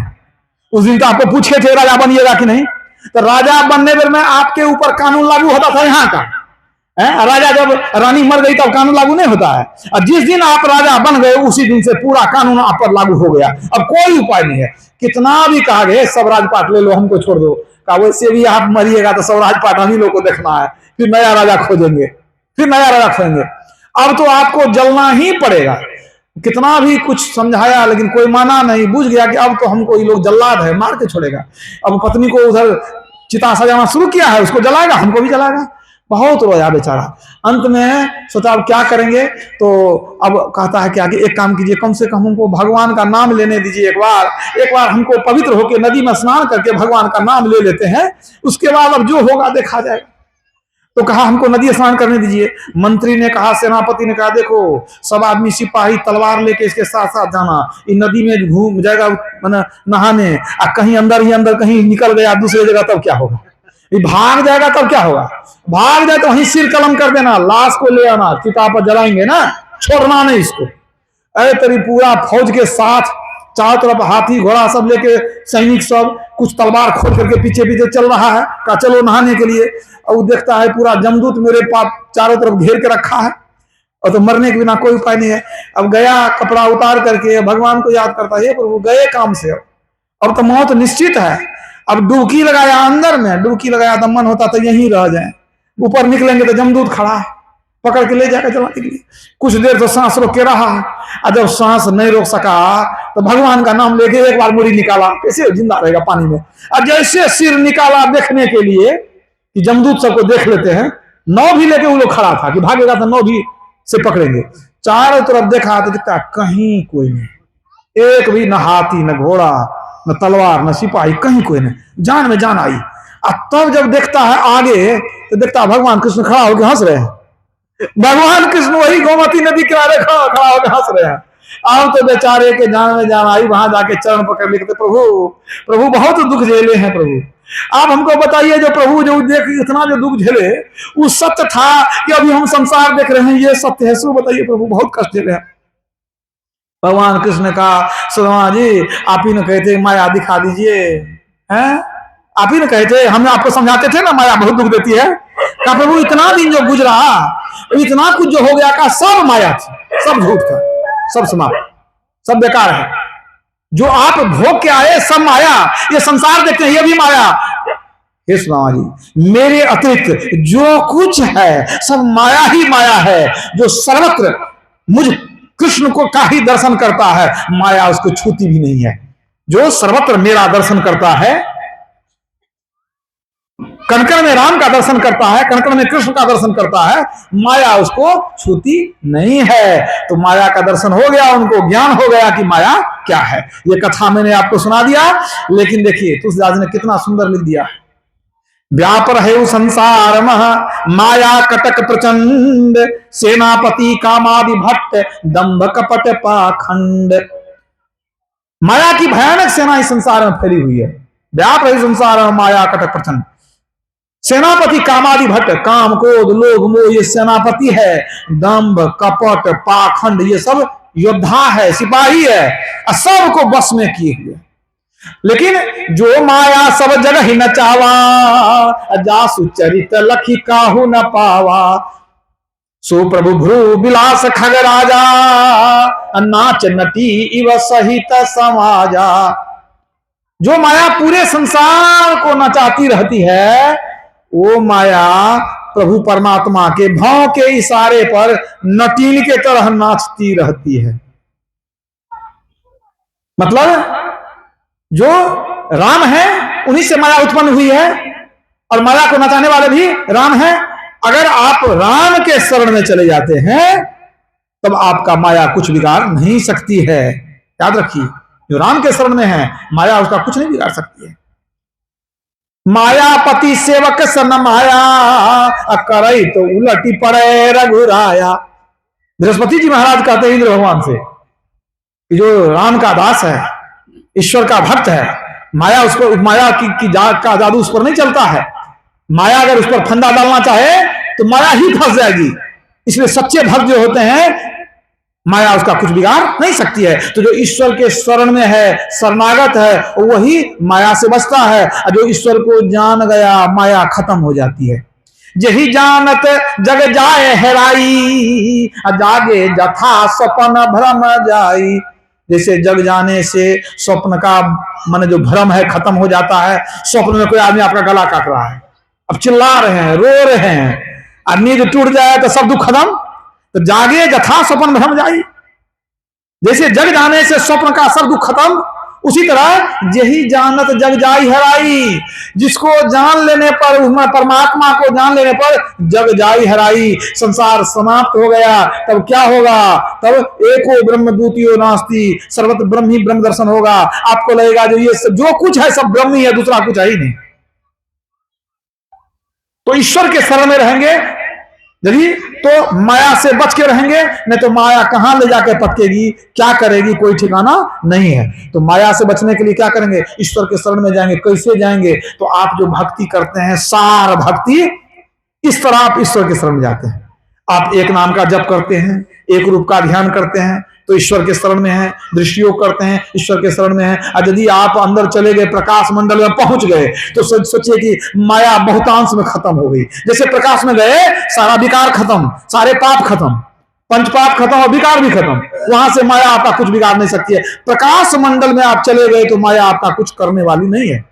उस दिन तो आपको पूछे थे राजा बनिएगा कि नहीं, तो राजा बनने में आपके ऊपर कानून लागू होता था यहाँ का राजा जब रानी मर गई तब कानून लागू नहीं होता है, और जिस दिन आप राजा बन गए उसी दिन से पूरा कानून आप पर लागू हो गया। अब कोई उपाय नहीं है, कितना भी कहा गया सब राजपाट ले लो हमको छोड़ दो, कहा वैसे भी आप मरिएगा तो सब राजपाट हम ही लोग को देखना है, फिर नया राजा खोजेंगे, फिर नया राजा खोजेंगे। अब तो आपको जलना ही पड़ेगा। कितना भी कुछ समझाया लेकिन कोई माना नहीं, बुझ गया कि अब तो हमको ये लोग जल्लाद है, मार के छोड़ेगा। अब पत्नी को उधर चिता सजाना शुरू किया है, उसको जलाएगा, हमको भी जलाएगा। बहुत रोया बेचारा। अंत में सोचा अब क्या करेंगे, तो अब कहता है कि आगे एक काम कीजिए, कम से कम हमको भगवान का नाम लेने दीजिए, एक बार हमको पवित्र होकर नदी में स्नान करके भगवान का नाम ले लेते हैं, उसके बाद अब जो होगा देखा जाएगा। तो कहा हमको नदी स्नान करने दीजिए। मंत्री ने कहा, सेनापति ने कहा, देखो सब आदमी सिपाही तलवार लेके इसके साथ साथ जाना, ये नदी में घूम जाएगा नहाने, और कहीं अंदर ही अंदर कहीं निकल गया दूसरी जगह तब क्या होगा, ये भाग जाएगा तब क्या होगा, भाग जाए तो वहीं सिर कलम कर देना, लाश को ले आना, चिता पर जलाएंगे ना, छोड़ना नहीं इसको। अरे तेरी पूरा फौज के साथ चारों तरफ हाथी घोड़ा सब लेके सैनिक सब कुछ तलवार खोल करके पीछे पीछे चल रहा है, कहा चलो नहाने के लिए। और देखता है पूरा जमदूत मेरे पास चारों तरफ घेर के रखा है, और तो मरने के बिना कोई उपाय नहीं है। अब गया कपड़ा उतार करके भगवान को याद करता है, प्रभु गए काम से, अब तो मौत निश्चित है। अब डुबकी लगाया अंदर में, डुबकी लगाया तो मन होता तो यहीं रह जाए, ऊपर निकलेंगे तो जमदूत खड़ा है, पकड़ के ले जाकर जलाने के लिए। कुछ देर तो सांस रोक के रहा, और जब सांस नहीं रोक सका तो भगवान का नाम लेके एक बार मुड़ी निकाला, कैसे जिंदा रहेगा पानी में। और जैसे सिर निकाला देखने के लिए कि जमदूत सबको देख लेते हैं, नौ भी लेके वो लोग खड़ा था कि भागेगा तो नौ भी से पकड़ेंगे। चारों तरफ देखा तो दिखता कहीं कोई नहीं, एक भी न हाथी न घोड़ा न तलवार न सिपाही, कहीं कोई नहीं, जान में जान आई। और तब जब देखता है आगे तो देखता है भगवान कृष्ण खड़ा होकर हंस रहे हैं, भगवान कृष्ण वही गोमती नदी किनारे खड़ा होकर हंस रहे हैं। अब तो बेचारे के जान में जान आई, वहां जाके चरण पकड़ लिखते, प्रभु प्रभु बहुत दुख झेले हैं प्रभु, आप हमको बताइए जो प्रभु जो देख इतना जो दुख झेले वो सत्य था कि अभी हम संसार देख रहे हैं ये सत्य है, सो बताइए प्रभु बहुत कष्ट झेले हैं। भगवान कृष्ण ने कहा, सुदामा जी आप ही ने कहते माया दिखा दीजिए, हैं आप ही ने कहते, हम आपको समझाते थे ना माया बहुत दुख देती है। कहा प्रभु इतना दिन जो गुजरा, इतना कुछ जो हो गया, का सब माया थी, सब झूठ था, सब समाप्त, सब बेकार है, जो आप भोग के आए सब माया, ये संसार देखते हैं ये भी माया। हे सुदामा जी मेरे अतिरिक्त जो कुछ है सब माया ही माया है, जो सर्वत्र मुझ कृष्ण को का ही दर्शन करता है माया उसको छूती भी नहीं है, जो सर्वत्र मेरा दर्शन करता है, कणकण में राम का दर्शन करता है, कणकण में कृष्ण का दर्शन करता है, माया उसको छूती नहीं है। तो माया का दर्शन हो गया, उनको ज्ञान हो गया कि माया क्या है। ये कथा मैंने आपको सुना दिया, लेकिन देखिए तुलसीदास ने कितना सुंदर लिख दिया, व्यापर है संसार माया कटक प्रचंड, सेनापति कामादि भट्ट दंभ कपट पाखंड। माया की भयानक सेना इस संसार में फैली हुई है, व्याप है संसार में माया कटक प्रचंड, सेनापति कामादि भट्ट, काम क्रोध लोभ मोह ये सेनापति है, दंभ कपट पाखंड ये सब योद्धा है, सिपाही है, सबको बस में किए हुए। लेकिन जो माया सब जगह ही न चावा, जासु चरित लखी काहू न पावा, सो प्रभु भ्रू बिलास खग राजा, नाच नटी इव सहित समाजा। जो माया पूरे संसार को नचाती रहती है, वो माया प्रभु परमात्मा के भाव के इशारे पर नटीन के तरह नाचती रहती है। मतलब जो राम है उन्हीं से माया उत्पन्न हुई है, और माया को नचाने वाले भी राम है। अगर आप राम के शरण में चले जाते हैं तब आपका माया कुछ बिगाड़ नहीं सकती है। याद रखिए, जो राम के शरण में है माया उसका कुछ नहीं बिगाड़ सकती है। मायापति सेवक सन माया, करई तो उलटी पड़े रघुराया। बृहस्पति जी महाराज कहते हैं इंद्र भगवान से कि जो राम का दास है, ईश्वर का भक्त है, माया उसको माया की का जादू उस पर नहीं चलता है। माया अगर उस पर फंदा डालना चाहे तो माया ही फंस जाएगी। इसलिए सच्चे भक्त जो होते हैं माया उसका कुछ बिगाड़ नहीं सकती है। तो जो ईश्वर के शरण में है, शरणागत है, वही माया से बचता है। और जो ईश्वर को जान गया, माया खत्म हो जाती है। यही जानत जग जाए हेराई, जागे जथा स्वप्न भ्रम जाई। जैसे जग जाने से स्वप्न का मन जो भ्रम है खत्म हो जाता है। स्वप्न में कोई आदमी आपका गला काट रहा है, अब चिल्ला रहे हैं, रो रहे हैं, और नींद टूट जाए तो सब दुख खत्म। तो जागे जथा स्वप्न भ्रम जाई, जैसे जग जाने से स्वप्न का सब दुख खत्म, उसी तरह यही जानत जग जाई हराई। जिसको जान लेने पर, परमात्मा को जान लेने पर जग जाई हराई, संसार समाप्त हो गया। तब क्या होगा? तब एको ब्रह्म द्वितीयो नास्ति, सर्वत्र ब्रह्म ही ब्रह्म दर्शन होगा। आपको लगेगा जो ये सब जो कुछ है सब ब्रह्म ही है, दूसरा कुछ है ही नहीं। तो ईश्वर के शरण में रहेंगे यदि, तो माया से बच के रहेंगे, नहीं तो माया कहां ले जाकर पटकेगी, क्या करेगी, कोई ठिकाना नहीं है। तो माया से बचने के लिए क्या करेंगे? ईश्वर के शरण में जाएंगे। कैसे जाएंगे? तो आप जो भक्ति करते हैं, सार भक्ति, इस तरह आप ईश्वर के शरण में जाते हैं। आप एक नाम का जप करते हैं, एक रूप का ध्यान करते हैं, तो ईश्वर के शरण में है। दृष्टियोग करते हैं, ईश्वर के शरण में है। और यदि आप अंदर चले गए, प्रकाश मंडल में पहुंच गए, तो सोचिए कि माया बहुतांश में खत्म हो गई। जैसे प्रकाश में गए, सारा विकार खत्म, सारे पाप खत्म, पंच पाप खत्म और विकार भी खत्म। वहां से माया आपका कुछ बिगाड़ नहीं सकती है। प्रकाश मंडल में आप चले गए तो माया आपका कुछ करने वाली नहीं है,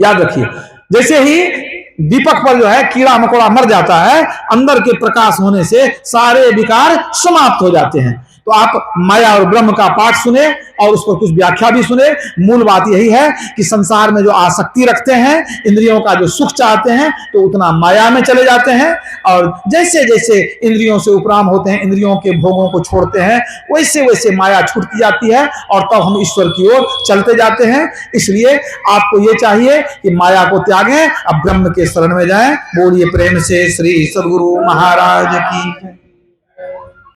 याद रखिए। जैसे ही दीपक पर जो है कीड़ा मकोड़ा मर जाता है, अंदर के प्रकाश होने से सारे विकार समाप्त हो जाते हैं। तो आप माया और ब्रह्म का पाठ सुने और उस पर कुछ व्याख्या भी सुने। मूल बात यही है कि संसार में जो आसक्ति रखते हैं, इंद्रियों का जो सुख चाहते हैं, तो उतना माया में चले जाते हैं। और जैसे जैसे इंद्रियों से उपराम होते हैं, इंद्रियों के भोगों को छोड़ते हैं, वैसे वैसे माया छूटती जाती है और तब हम ईश्वर की ओर चलते जाते हैं। इसलिए आपको ये चाहिए कि माया को त्यागें, अब ब्रह्म के शरण में जाएं। बोलिए प्रेम से श्री सद्गुरु महाराज की।